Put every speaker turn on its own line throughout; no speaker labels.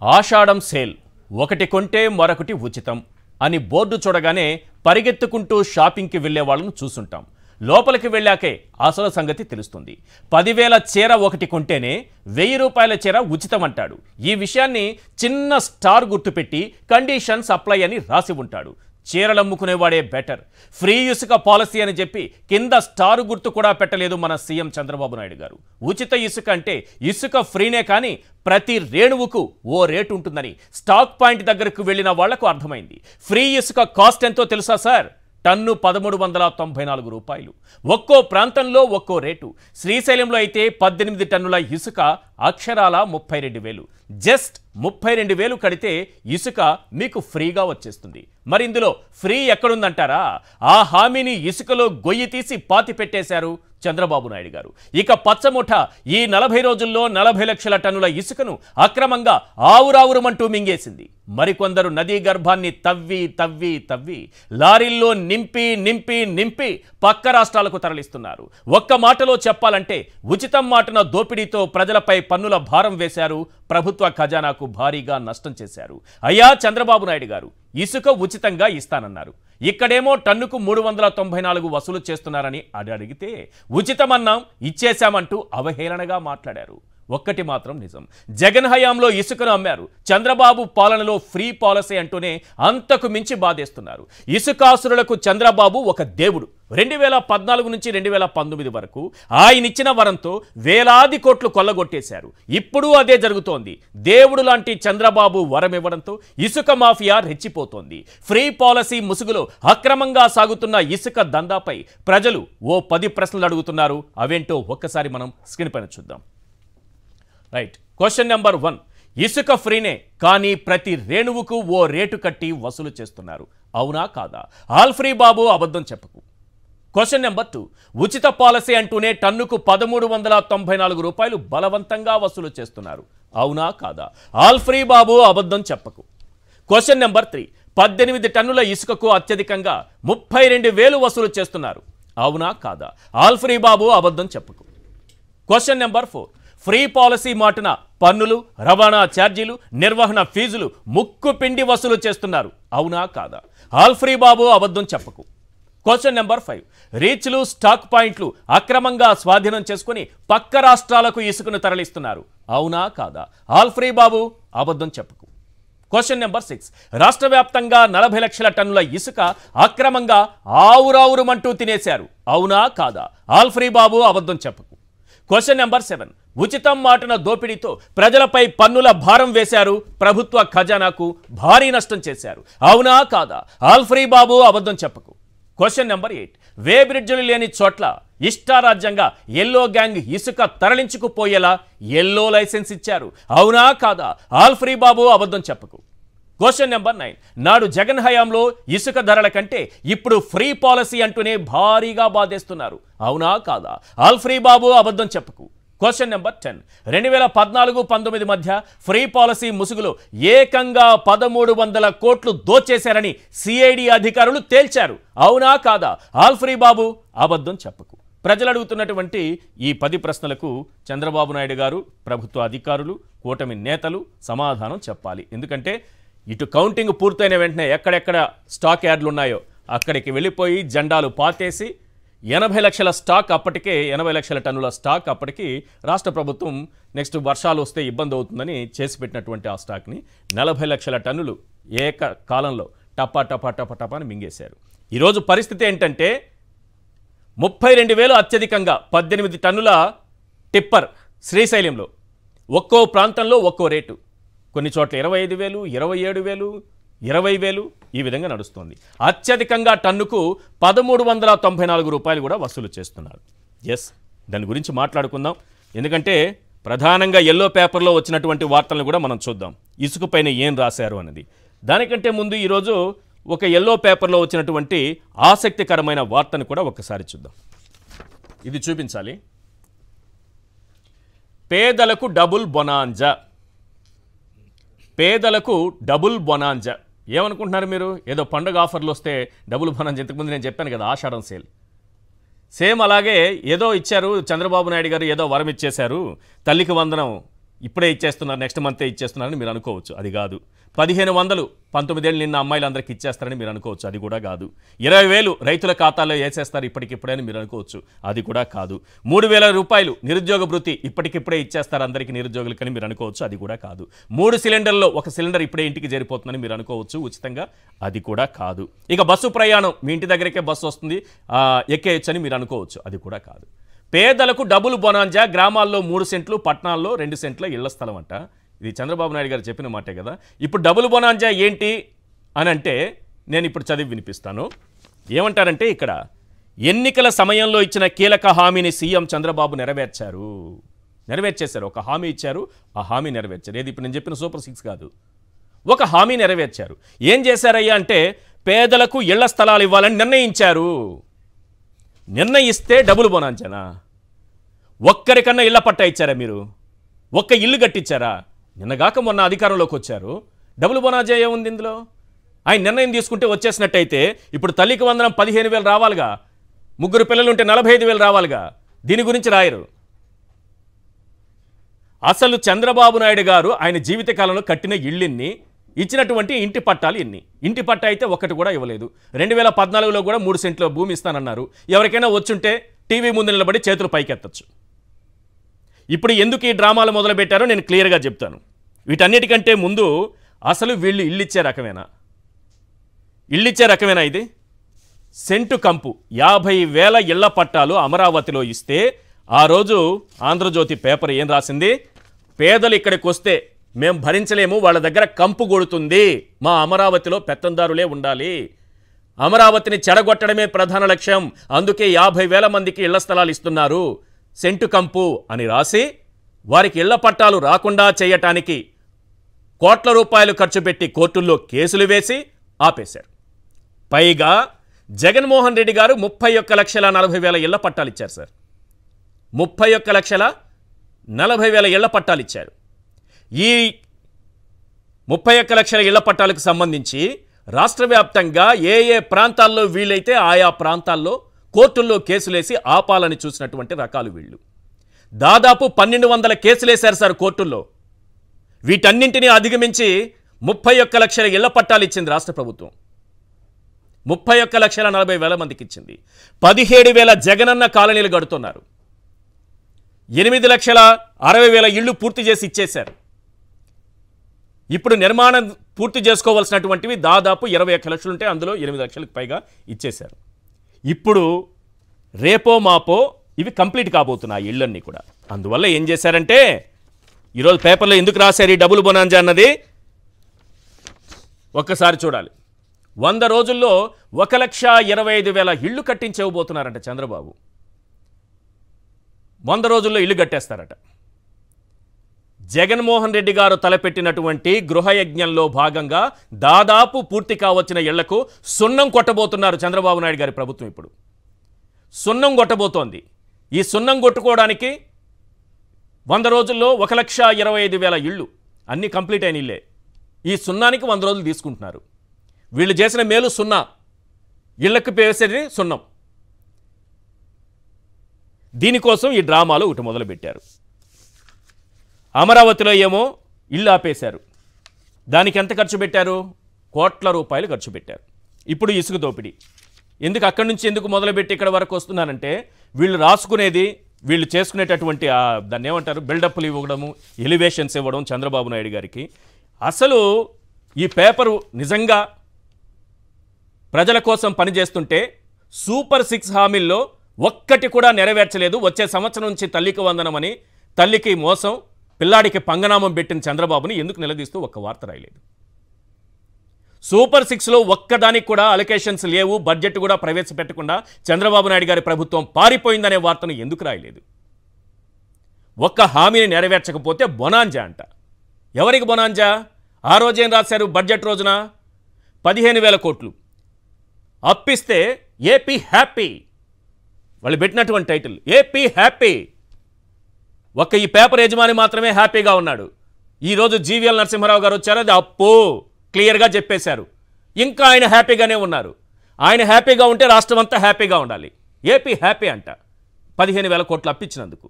ఆషాఢం sale ఒకటి కొంటే మరొకటి ఉచితం అని బోర్డు చూడగానే పరిగెత్తుకుంటూ షాపింగ్కి వెళ్లే వాళ్ళను చూసుంటాం. లోపలికి వెళ్ళాకే అసలు సంగతి తెలుస్తుంది. 10,000 చీర ఒకటి కొంటేనే 1000 రూపాయల చీర ఉచితం అంటాడు. ఈ విషయాన్ని చిన్న స్టార్ గుర్తుపెట్టి కండిషన్స్ అప్లై అని రాసి ఉంటాడు. చీరలమ్ముకునేవాడే బెటర్. ఫ్రీ ఇసుక పాలసీ అని చెప్పి కింద స్టార్ గుర్తు కూడా పెట్టలేదు మన సీఎం చంద్రబాబు నాయుడు గారు. ఉచిత ఇసుక అంటే ఇసుక ఫ్రీనే కానీ ప్రతి రేణువుకు ఓ రేటు ఉంటుందని స్టాక్ పాయింట్ దగ్గరకు వెళ్ళిన వాళ్లకు అర్థమైంది. ఫ్రీ ఇసుక కాస్ట్ ఎంతో తెలుసా సార్? టన్ను 1394 రూపాయలు. ఒక్కో ప్రాంతంలో ఒక్కో రేటు. శ్రీశైలంలో అయితే 18 టన్నుల ఇసుక అక్షరాల 32,000. జస్ట్ 32,000 కడితే ఇసుక మీకు ఫ్రీగా వచ్చేస్తుంది. మరి ఇందులో ఫ్రీ ఎక్కడుందంటారా? ఆ హామీని ఇసుకలో గొయ్యి తీసి పాతి పెట్టేశారు చంద్రబాబు నాయుడు గారు. ఇక పచ్చముఠ ఈ 40 రోజుల్లో 40 లక్షల టన్నుల ఇసుకను అక్రమంగా ఆవురావురమంటూ మింగేసింది. మరికొందరు నదీ గర్భాన్ని తవ్వి లారీల్లో నింపి పక్క రాష్ట్రాలకు తరలిస్తున్నారు. ఒక్క మాటలో చెప్పాలంటే ఉచితం మాటన దోపిడీతో ప్రజలపై పన్నుల భారం వేశారు. ప్రభుత్వ ఖజానాకు భారీగా నష్టం చేశారు. అయ్యా చంద్రబాబు నాయుడు గారు, ఇసుక ఉచితంగా ఇస్తానన్నారు. ఇక్కడేమో టన్నుకు 394 వసూలు చేస్తున్నారని అడిగితే ఉచితమన్నాం ఇచ్చేశామంటూ అవహేళనగా మాట్లాడారు. ఒక్కటి మాత్రం నిజం, జగన్ హయాంలో ఇసుకను అమ్మారు. చంద్రబాబు పాలనలో ఫ్రీ పాలసీ అంటూనే అంతకు మించి బాధేస్తున్నారు. ఇసుకాసురులకు చంద్రబాబు ఒక దేవుడు. 2014 నుంచి 2019 వరకు ఆయనిచ్చిన వరంతో వేలాది కోట్లు కొల్లగొట్టేశారు. ఇప్పుడు అదే జరుగుతోంది. దేవుడు లాంటి చంద్రబాబు వరం ఇవ్వడంతో ఇసుక మాఫియా రెచ్చిపోతోంది. ఫ్రీ పాలసీ ముసుగులో అక్రమంగా సాగుతున్న ఇసుక దందాపై ప్రజలు ఓ 10 ప్రశ్నలు అడుగుతున్నారు. అవేంటో ఒక్కసారి మనం స్క్రీన్ పైన చూద్దాం. రైట్, క్వశ్చన్ నెంబర్ 1, ఇసుక ఫ్రీనే కానీ ప్రతి రేణువుకు ఓ రేటు కట్టి వసూలు చేస్తున్నారు. అవునా కాదా? ఆల్ ఫ్రీ బాబు అబద్ధం చెప్పకు. క్వశ్చన్ నెంబర్ 2, ఉచిత పాలసీ అంటూనే టన్నుకు 1394 రూపాయలు బలవంతంగా వసూలు చేస్తున్నారు. అవునా కాదా? ఆల్ ఫ్రీ బాబు అబద్ధం చెప్పకు. క్వశ్చన్ నెంబర్ 3, 18 టన్నుల ఇసుకకు అత్యధికంగా 32,000 వసూలు చేస్తున్నారు. అవునా కాదా? ఆల్ ఫ్రీ బాబు అబద్ధం చెప్పకు. క్వశ్చన్ నెంబర్ 4, ఫ్రీ పాలసీ మాటున పన్నులు, రవాణా ఛార్జీలు, నిర్వహణ ఫీజులు ముక్కు పిండి వసూలు చేస్తున్నారు. అవునా కాదా? ఆల్ ఫ్రీ బాబు అబద్ధం చెప్పకు. క్వశ్చన్ నెంబర్ 5, రీచ్లు, స్టాక్ పాయింట్లు అక్రమంగా స్వాధీనం చేసుకుని పక్క రాష్ట్రాలకు ఇసుకను తరలిస్తున్నారు. అవునా కాదా? ఆల్ ఫ్రీ బాబు అబద్ధం చెప్పకు. క్వశ్చన్ నెంబర్ 6, రాష్ట్ర వ్యాప్తంగా 40 లక్షల టన్నుల ఇసుక అక్రమంగా ఆవురావురుమంటూ తినేశారు. అవునా కాదా? ఆల్ ఫ్రీ బాబు అబద్ధం చెప్పకు. క్వశ్చన్ నెంబర్ 7, ఉచితం మాటన దోపిడీతో ప్రజలపై పన్నుల భారం వేశారు. ప్రభుత్వ ఖజానాకు భారీ నష్టం చేశారు. అవునా కాదా? ఆల్ ఫ్రీ బాబు అబద్ధం చెప్పకు. క్వశ్చన్ నెంబర్ 8, వే బ్రిడ్జులు లేని చోట్ల ఇష్టారాజ్యంగా ఎల్లో గ్యాంగ్ ఇసుక తరలించుకుపోయేలా ఎల్లో లైసెన్స్ ఇచ్చారు. అవునా కాదా? ఆల్ ఫ్రీ బాబు అబద్ధం చెప్పకు. క్వశ్చన్ నెంబర్ 9, నాడు జగన్ హయాంలో ఇసుక ధరల కంటే ఇప్పుడు ఫ్రీ పాలసీ అంటూనే భారీగా బాధేస్తున్నారు. అవునా కాదా? ఆల్ ఫ్రీ బాబు అబద్ధం చెప్పకు. క్వశ్చన్ నెంబర్ 10, 2014-19 మధ్య ఫ్రీ పాలసీ ముసుగులో ఏకంగా 1,300 కోట్లు దోచేశారని సిఐడి అధికారులు తేల్చారు. అవునా కాదా? ఆల్ ఫ్రీ బాబు అబద్ధం చెప్పకు. ప్రజలు అడుగుతున్నటువంటి ఈ 10 ప్రశ్నలకు చంద్రబాబు నాయుడు గారు, ప్రభుత్వ అధికారులు, కూటమి నేతలు సమాధానం చెప్పాలి. ఎందుకంటే ఇటు కౌంటింగ్ పూర్తయిన వెంటనే ఎక్కడెక్కడ స్టాక్ యార్డులు ఉన్నాయో అక్కడికి వెళ్ళిపోయి జెండాలు పాతేసి 80 లక్షల స్టాక్, అప్పటికే 80 లక్షల టన్నుల స్టాక్ అప్పటికి రాష్ట్ర ప్రభుత్వం నెక్స్ట్ వర్షాలు వస్తే ఇబ్బంది అవుతుందని చేసి పెట్టినటువంటి ఆ స్టాక్ని 40 లక్షల టన్నులు కాలంలో టపా అని మింగేశారు. ఈరోజు పరిస్థితి ఏంటంటే 32,000 అత్యధికంగా 18 టన్నుల టిప్పర్ శ్రీశైలంలో ఒక్కో ప్రాంతంలో ఒక్కో రేటు. కొన్ని చోట్ల 25,000, 27,000, 20,000 ఈ విధంగా నడుస్తుంది. అత్యధికంగా టన్నుకు 1,394 రూపాయలు కూడా వసూలు చేస్తున్నారు. ఎస్, దాని గురించి మాట్లాడుకుందాం. ఎందుకంటే ప్రధానంగా ఎల్లో పేపర్లో వచ్చినటువంటి వార్తలను కూడా మనం చూద్దాం. ఇసుక పైన ఏం రాశారు అన్నది. దానికంటే ముందు ఈరోజు ఒక ఎల్లో పేపర్లో వచ్చినటువంటి ఆసక్తికరమైన వార్తను కూడా ఒకసారి చూద్దాం. ఇది చూపించాలి. పేదలకు డబుల్ బొనాంజా. పేదలకు డబుల్ బొనాంజా. ఏమనుకుంటున్నారు మీరు? ఏదో పండుగ ఆఫర్లు వస్తే డబుల్ బొనాంజా. ఇంతకుముందు నేను చెప్పాను కదా, ఆషాఢం సేల్. సేమ్ అలాగే ఏదో ఇచ్చారు చంద్రబాబు నాయుడు గారు, ఏదో వరం ఇచ్చేశారు. తల్లికి వందనం ఇప్పుడే ఇచ్చేస్తున్నారు, నెక్స్ట్ మంతే ఇచ్చేస్తున్నారని మీరు అనుకోవచ్చు. అది కాదు. 1500 19 ఏళ్ళు నిన్న అమ్మాయిలందరికీ ఇచ్చేస్తారని మీరు అనుకోవచ్చు. అది కూడా కాదు. 20,000 రైతుల ఖాతాలో వేసేస్తారు ఇప్పటికిప్పుడే అని మీరు అనుకోవచ్చు. అది కూడా కాదు. 3,000 రూపాయలు నిరుద్యోగ భృతి ఇప్పటికిప్పుడే ఇచ్చేస్తారు అందరికీ నిరుద్యోగులకని మీరు అనుకోవచ్చు. అది కూడా కాదు. 3 సిలిండర్లో 1 సిలిండర్ ఇప్పుడే ఇంటికి చేరిపోతుందని మీరు అనుకోవచ్చు ఉచితంగా. అది కూడా కాదు. ఇక బస్సు ప్రయాణం మీ ఇంటి దగ్గరికే బస్సు వస్తుంది, ఎక్కేయచ్చని మీరు అనుకోవచ్చు. అది కూడా కాదు. పేదలకు డబుల్ బొనాంజా, గ్రామాల్లో 3 సెంట్లు, పట్టణాల్లో 2 సెంట్ల ఇళ్ల స్థలం అంట. ఇది చంద్రబాబు నాయుడు గారు చెప్పిన మాటే కదా. ఇప్పుడు డబుల్ బొనాంజా ఏంటి అని అంటే నేను ఇప్పుడు చదివి వినిపిస్తాను. ఏమంటారంటే ఇక్కడ ఎన్నికల సమయంలో ఇచ్చిన కీలక హామీని సీఎం చంద్రబాబు నెరవేర్చేశారు. ఒక హామీ ఇచ్చారు, ఆ హామీ నెరవేర్చారు. ఏది ఇప్పుడు నేను చెప్పిన సూపర్ 6 కాదు, ఒక హామీ నెరవేర్చారు. ఏం చేశారయ్యా అంటే పేదలకు ఇళ్ల స్థలాలు ఇవ్వాలని నిర్ణయిస్తే డబుల్ బొనాంజానా? ఒక్కరికన్నా ఇళ్ల పట్టా ఇచ్చారా మీరు? ఒక్క ఇల్లు కట్టించారా? నిన్నగాక మొన్న అధికారంలోకి వచ్చారు. డబుల్ బొనాంజా ఏముంది ఇందులో? ఆయన నిర్ణయం తీసుకుంటే వచ్చేసినట్టయితే ఇప్పుడు తల్లికి వందనం 15,000 రావాలిగా, 3 పిల్లలుంటే 45,000 రావాలిగా. దీని గురించి రాయరు. అసలు చంద్రబాబు నాయుడు గారు ఆయన జీవితకాలంలో కట్టిన ఇళ్ళిన్ని, ఇచ్చినటువంటి ఇంటి పట్టాలు ఎన్ని? ఇంటి పట్టా అయితే ఒక్కటి కూడా ఇవ్వలేదు. 2014లో కూడా 3 సెంట్ల భూమి ఇస్తానన్నారు. ఎవరికైనా వచ్చుంటే టీవీ ముందు నిలబడి చేతులు పైకెత్తచ్చు. ఇప్పుడు ఎందుకు ఈ డ్రామాలు మొదలుపెట్టారో నేను క్లియర్గా చెప్తాను. వీటన్నిటికంటే ముందు అసలు వీళ్ళు ఇల్లిచ్చే రకమేనా ఇది? సెంటు కంపు 50,000 ఇళ్ల పట్టాలు అమరావతిలో ఇస్తే ఆ రోజు ఆంధ్రజ్యోతి పేపర్ ఏం రాసింది? పేదలు ఇక్కడికి వస్తే మేము భరించలేము, వాళ్ళ దగ్గర కంపు కొడుతుంది, మా అమరావతిలో పెత్తందారులే ఉండాలి, అమరావతిని చెడగొట్టడమే ప్రధాన లక్ష్యం, అందుకే 50,000 మందికి ఇళ్ల స్థలాలు ఇస్తున్నారు, సెంటు కంపు అని రాసి వారికి ఇళ్ల పట్టాలు రాకుండా చేయటానికి కోట్ల రూపాయలు ఖర్చు పెట్టి కోర్టుల్లో కేసులు వేసి ఆపేశారు. పైగా జగన్మోహన్ రెడ్డి గారు 31,40,000 ఇళ్ల పట్టాలు ఇచ్చారు సార్. 31,40,000 ఇళ్ల పట్టాలు ఇచ్చారు. ఈ 31,00,000 ఇళ్ల పట్టాలకు సంబంధించి రాష్ట్ర వ్యాప్తంగా ఏ ప్రాంతాల్లో వీలైతే ఆయా ప్రాంతాల్లో కోర్టుల్లో కేసులేసి ఆపాలని చూసినటువంటి రకాలు వీళ్ళు. దాదాపు 1,200 కేసులేశారు సార్ కోర్టుల్లో. వీటన్నింటినీ అధిగమించి 31,00,000 ఇళ్ల పట్టాలు ఇచ్చింది రాష్ట్ర ప్రభుత్వం. 31,40,000 మందికి ఇచ్చింది. 17,000 జగనన్న కాలనీలు కడుతున్నారు. 8,60,000 ఇళ్లు పూర్తి చేసి ఇచ్చేశారు. ఇప్పుడు నిర్మాణం పూర్తి చేసుకోవాల్సినటువంటివి దాదాపు 21 లక్షలు ఉంటే అందులో 8 లక్షలకు పైగా ఇచ్చేశారు. ఇప్పుడు రేపో మాపో ఇవి కంప్లీట్ కాబోతున్నాయి ఇళ్ళన్నీ కూడా. అందువల్ల ఏం చేశారంటే ఈరోజు పేపర్లో ఎందుకు రాశారు ఈ డబుల్ బొనాంజా అన్నది ఒక్కసారి చూడాలి. 100 రోజుల్లో 1,25,000 ఇళ్ళు కట్టించేవబోతున్నారంట చంద్రబాబు. 100 రోజుల్లో ఇల్లు కట్టేస్తారట. జగన్మోహన్ రెడ్డి గారు తలపెట్టినటువంటి గృహయజ్ఞంలో భాగంగా దాదాపు పూర్తి కావచ్చిన ఇళ్లకు సున్నం కొట్టబోతున్నారు చంద్రబాబు నాయుడు గారి ప్రభుత్వం. ఇప్పుడు సున్నం కొట్టబోతోంది. ఈ సున్నం కొట్టుకోవడానికి 100 రోజుల్లో 1,25,000 ఇళ్ళు అన్నీ కంప్లీట్ అయిన ఇల్లే. ఈ సున్నానికి 100 రోజులు తీసుకుంటున్నారు. వీళ్ళు చేసిన మేలు సున్నా, ఇళ్లకు వేసేది సున్నం. దీనికోసం ఈ డ్రామాలు ఒకటి మొదలుపెట్టారు. అమరావతిలో ఏమో ఇల్లు ఆపేశారు. దానికి ఎంత ఖర్చు పెట్టారు? కోట్ల రూపాయలు ఖర్చు పెట్టారు. ఇప్పుడు ఇసుక దోపిడీ. ఎందుకు అక్కడి నుంచి ఎందుకు మొదలుపెట్టి ఇక్కడ వరకు వస్తున్నానంటే వీళ్ళు రాసుకునేది, వీళ్ళు చేసుకునేటటువంటి దాన్ని ఏమంటారు, బిల్డప్లు ఇవ్వడము, ఎలివేషన్స్ ఇవ్వడం చంద్రబాబు నాయుడు గారికి. అసలు ఈ పేపరు నిజంగా ప్రజల కోసం పనిచేస్తుంటే సూపర్ 6 హామీల్లో ఒక్కటి కూడా నెరవేర్చలేదు. వచ్చే సంవత్సరం నుంచి తల్లికి వందనమని, తల్లికి మోసం, పిల్లాడికి పంగనామం పెట్టిన చంద్రబాబుని ఎందుకు నిలదీస్తూ ఒక్క వార్త రాయలేదు? సూపర్ 6లో ఒక్కదానికి కూడా అలొకేషన్స్ లేవు, బడ్జెట్ కూడా ప్రవేశపెట్టకుండా చంద్రబాబు నాయుడు గారి ప్రభుత్వం పారిపోయిందనే వార్తను ఎందుకు రాయలేదు? ఒక్క హామీని నెరవేర్చకపోతే బొనాంజా అంట. ఎవరికి బొనాంజా? ఆ రోజేం రాశారు బడ్జెట్ రోజున? 15,000 కోట్లు అప్పిస్తే ఏపీ హ్యాపీ. వాళ్ళు పెట్టినటువంటి టైటిల్ ఏపీ హ్యాపీ. ఒక్క ఈ పేపర్ యజమాని మాత్రమే హ్యాపీగా ఉన్నాడు. ఈరోజు జీవీఎల్ నరసింహారావు గారు వచ్చారు, అది అప్పు క్లియర్గా చెప్పేశారు. ఇంకా ఆయన హ్యాపీగానే ఉన్నారు. ఆయన హ్యాపీగా ఉంటే రాష్ట్రం అంతా హ్యాపీగా ఉండాలి. ఏపీ హ్యాపీ అంట 15,000 కోట్లు అప్పించినందుకు.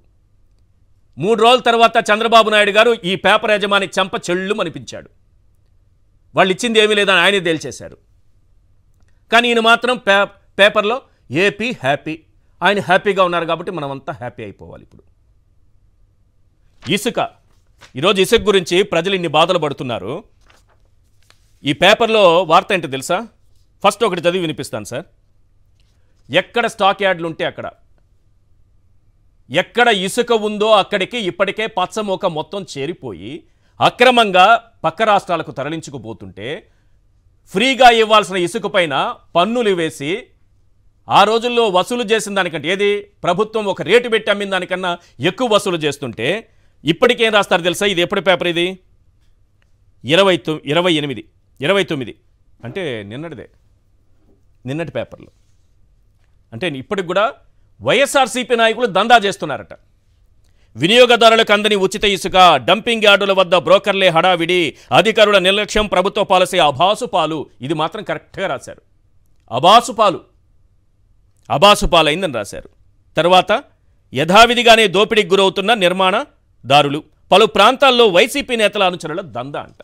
3 రోజుల తర్వాత చంద్రబాబు నాయుడు గారు ఈ పేపర్ యజమాని చెంప చెళ్ళు అనిపించాడు. వాళ్ళు ఇచ్చింది ఏమీ లేదని ఆయనే తేల్చేశారు. కానీ ఈయన మాత్రం పేపర్లో ఏపీ హ్యాపీ, ఆయన హ్యాపీగా ఉన్నారు కాబట్టి మనమంతా హ్యాపీ అయిపోవాలి. ఇప్పుడు ఇసుక, ఈరోజు ఇసుక గురించి ప్రజలు ఇన్ని బాధలు పడుతున్నారు. ఈ పేపర్లో వార్త ఏంటో తెలుసా? ఫస్ట్ ఒకటి చదివి వినిపిస్తాను సార్. ఎక్కడ స్టాక్ యార్డులు ఉంటే అక్కడ, ఎక్కడ ఇసుక ఉందో అక్కడికి ఇప్పటికే పచ్చమోక మొత్తం చేరిపోయి అక్రమంగా పక్క రాష్ట్రాలకు తరలించుకుపోతుంటే ఫ్రీగా ఇవ్వాల్సిన ఇసుక పైన పన్నులు వేసి ఆ రోజుల్లో వసూలు చేసిన దానికంటే, ఏది ప్రభుత్వం ఒక రేటు పెట్టి అమ్మిన దానికన్నా ఎక్కువ వసూలు చేస్తుంటే ఇప్పటికేం రాస్తారు తెలుసా? ఇది ఎప్పుడు పేపర్? ఇది 29 అంటే నిన్నటి పేపర్లో. అంటే ఇప్పటికి కూడా వైఎస్ఆర్సీపీ నాయకులు దందా చేస్తున్నారట. వినియోగదారులకు అందని ఉచిత ఇసుక, డంపింగ్ యార్డుల వద్ద బ్రోకర్లే హడావిడి, అధికారుల నిర్లక్ష్యం, ప్రభుత్వ పాలసీ అబాసుపాలు. ఇది మాత్రం కరెక్ట్గా రాశారు. అబాసుపాలైందని రాశారు. తర్వాత యథావిధిగానే దోపిడీకి గురవుతున్న నిర్మాణదారులు, పలు ప్రాంతాల్లో వైసీపీ నేతల అనుచరుల దందా అంట.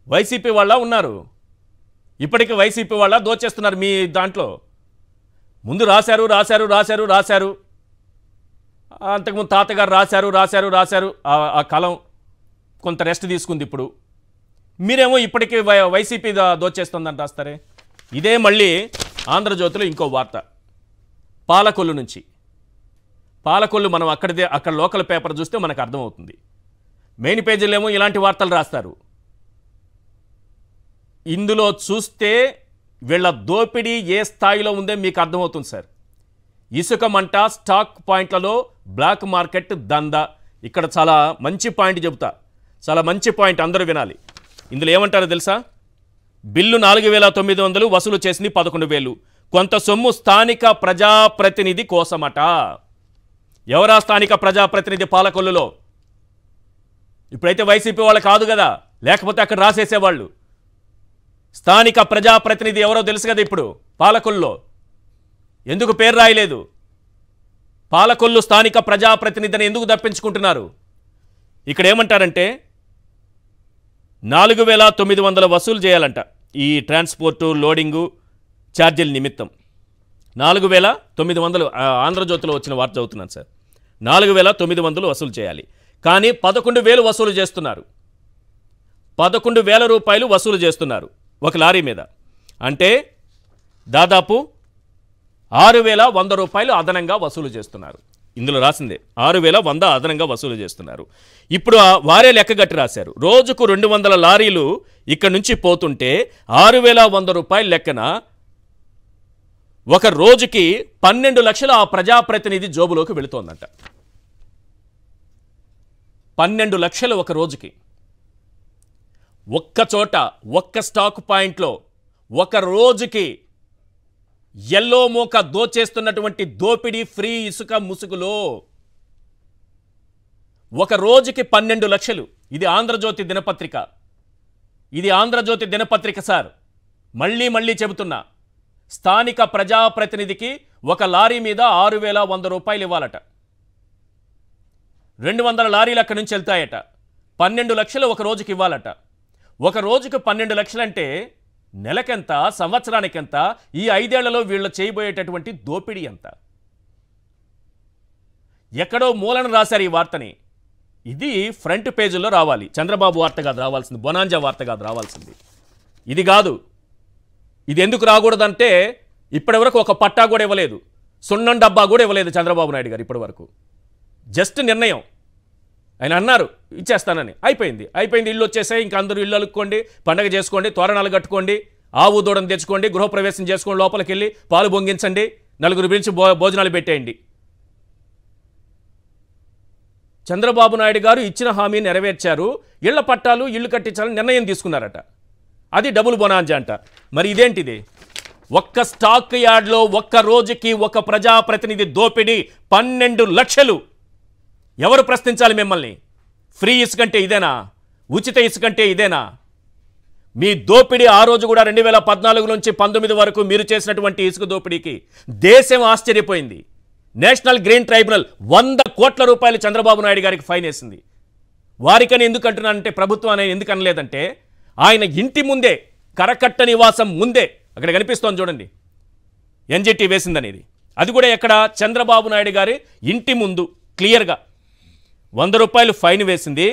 వైసీపీ వాళ్ళ ఉన్నారు, ఇప్పటికీ వైసీపీ వాళ్ళ దోచేస్తున్నారు. మీ దాంట్లో ముందు రాశారు. అంతకుముందు తాతగారు రాశారు. ఆ కాలం కొంత రెస్ట్ తీసుకుంది. ఇప్పుడు మీరేమో ఇప్పటికీ వైసీపీ దోచేస్తుందని రాస్తారే. ఇదే మళ్ళీ ఆంధ్రజ్యోతిలో ఇంకో వార్త, పాలకొల్లు నుంచి. పాలకొల్లు మనం అక్కడ లోకల్ పేపర్ చూస్తే మనకు అర్థమవుతుంది. మెయిన్ పేజీలో ఏమో ఇలాంటి వార్తలు రాస్తారు. ఇందులో చూస్తే వీళ్ళ దోపిడీ ఏ స్థాయిలో ఉందో మీకు అర్థమవుతుంది సార్. ఇసుక మంట, స్టాక్ పాయింట్లలో బ్లాక్ మార్కెట్ దందా. ఇక్కడ చాలా మంచి పాయింట్ చెబుతా, చాలా మంచి పాయింట్, అందరూ వినాలి. ఇందులో ఏమంటారో తెలుసా? బిల్లు 4,900 వసూలు చేసింది 11,000. కొంత సొమ్ము స్థానిక ప్రజాప్రతినిధి కోసమట. ఎవరా స్థానిక ప్రజాప్రతినిధి పాలకొల్లులో? ఇప్పుడైతే వైసీపీ వాళ్ళు కాదు కదా, లేకపోతే అక్కడ రాసేసేవాళ్ళు. స్థానిక ప్రజాప్రతినిధి ఎవరో తెలుసు కదా. ఇప్పుడు పాలకొల్లులో ఎందుకు పేరు రాయలేదు? పాలకొల్లు స్థానిక ప్రజాప్రతినిధిని ఎందుకు తప్పించుకుంటున్నారు? ఇక్కడ ఏమంటారంటే 4,900 వసూలు చేయాలంట ఈ ట్రాన్స్పోర్టు, లోడింగు ఛార్జీల నిమిత్తం. 4,900 ఆంధ్రజ్యోతిలో వచ్చిన వార్త చదువుతున్నాను సార్. 4,900 వసూలు చేయాలి, కానీ 11,000 వసూలు చేస్తున్నారు. 11,000 రూపాయలు వసూలు చేస్తున్నారు ఒక లారీ మీద. అంటే దాదాపు 6,100 రూపాయలు అదనంగా వసూలు చేస్తున్నారు. ఇందులో రాసిందే 6,100 అదనంగా వసూలు చేస్తున్నారు. ఇప్పుడు వారే లెక్కగట్టి రాశారు. రోజుకు 200 లారీలు ఇక్కడ నుంచి పోతుంటే 6,100 రూపాయల లెక్కన ఒక రోజుకి 12 లక్షలు ఆ ప్రజాప్రతినిధి జోబులోకి వెళుతోందంట. 12 లక్షలు ఒక రోజుకి. ఒక్క చోట, ఒక్క స్టాక్ పాయింట్లో ఒక రోజుకి ఎల్లో మోక దోచేస్తున్నటువంటి దోపిడీ ఫ్రీ ఇసుక ముసుగులో ఒక రోజుకి 12 లక్షలు. ఇది ఆంధ్రజ్యోతి దినపత్రిక. ఇది ఆంధ్రజ్యోతి దినపత్రిక సార్. మళ్ళీ చెబుతున్నా, స్థానిక ప్రజాప్రతినిధికి ఒక లారీ మీద 6,100 రూపాయలు ఇవ్వాలట. 200 లారీలు అక్కడి నుంచి వెళ్తాయట. 12 లక్షలు ఒక రోజుకి ఇవ్వాలట. ఒక రోజుకు 12 లక్షలంటే నెలకెంత, సంవత్సరానికెంత? ఈ 5 ఏళ్లలో వీళ్ళు చేయబోయేటటువంటి దోపిడీ ఎంత? ఎక్కడో మూలన రాశారు ఈ వార్తని. ఇది ఫ్రంట్ పేజీలో రావాలి. చంద్రబాబు వార్త కాదు రావాల్సింది, బొనాంజా వార్త కాదు రావాల్సింది. ఇది కాదు. ఇది ఎందుకు రాకూడదంటే ఇప్పటివరకు ఒక పట్టా కూడా ఇవ్వలేదు, సున్నం డబ్బా కూడా ఇవ్వలేదు చంద్రబాబు నాయుడు గారు ఇప్పటివరకు. జస్ట్ నిర్ణయం. ఆయన అన్నారు ఇచ్చేస్తానని, అయిపోయింది. ఇల్లు వచ్చేసాయి, ఇంకా అందరూ ఇల్లు అలుక్కోండి, పండగ చేసుకోండి, తోరణాలు కట్టుకోండి, ఆవు దూడను తెచ్చుకోండి, గృహప్రవేశం చేసుకోండి, లోపలికి వెళ్ళి పాలు పొంగించండి, నలుగురు పిలిచి భోజనాలు పెట్టేయండి. చంద్రబాబు నాయుడు గారు ఇచ్చిన హామీ నెరవేర్చారు. ఇళ్ల పట్టాలు, ఇళ్లు కట్టించాలని నిర్ణయం తీసుకున్నారట. అది డబుల్ బొనాంజా అంట. మరి ఇదేంటిది? ఒక్క స్టాక్ యార్డ్లో ఒక్క రోజుకి ఒక ప్రజాప్రతినిధి దోపిడీ 12 లక్షలు. ఎవరు ప్రశ్నించాలి మిమ్మల్ని? ఫ్రీ ఇసుకంటే ఇదేనా? ఉచిత ఇసుకంటే ఇదేనా? మీ దోపిడీ ఆ రోజు కూడా 2014 నుంచి 19 వరకు మీరు చేసినటువంటి ఇసుక దోపిడీకి దేశం ఆశ్చర్యపోయింది. నేషనల్ గ్రీన్ ట్రైబ్యునల్ 100 కోట్ల రూపాయలు చంద్రబాబు నాయుడు గారికి ఫైన్ వేసింది. వారికని ఎందుకు అంటున్నానంటే, ప్రభుత్వం అనేది ఎందుకు అనలేదంటే, ఆయన ఇంటి ముందే కరకట్ట నివాసం ముందే అక్కడ కనిపిస్తోంది చూడండి ఎన్జిటి వేసిందనేది. అది కూడా ఎక్కడ? చంద్రబాబు నాయుడు గారి ఇంటి ముందు క్లియర్గా 100 రూపాయలు ఫైన్ వేసింది.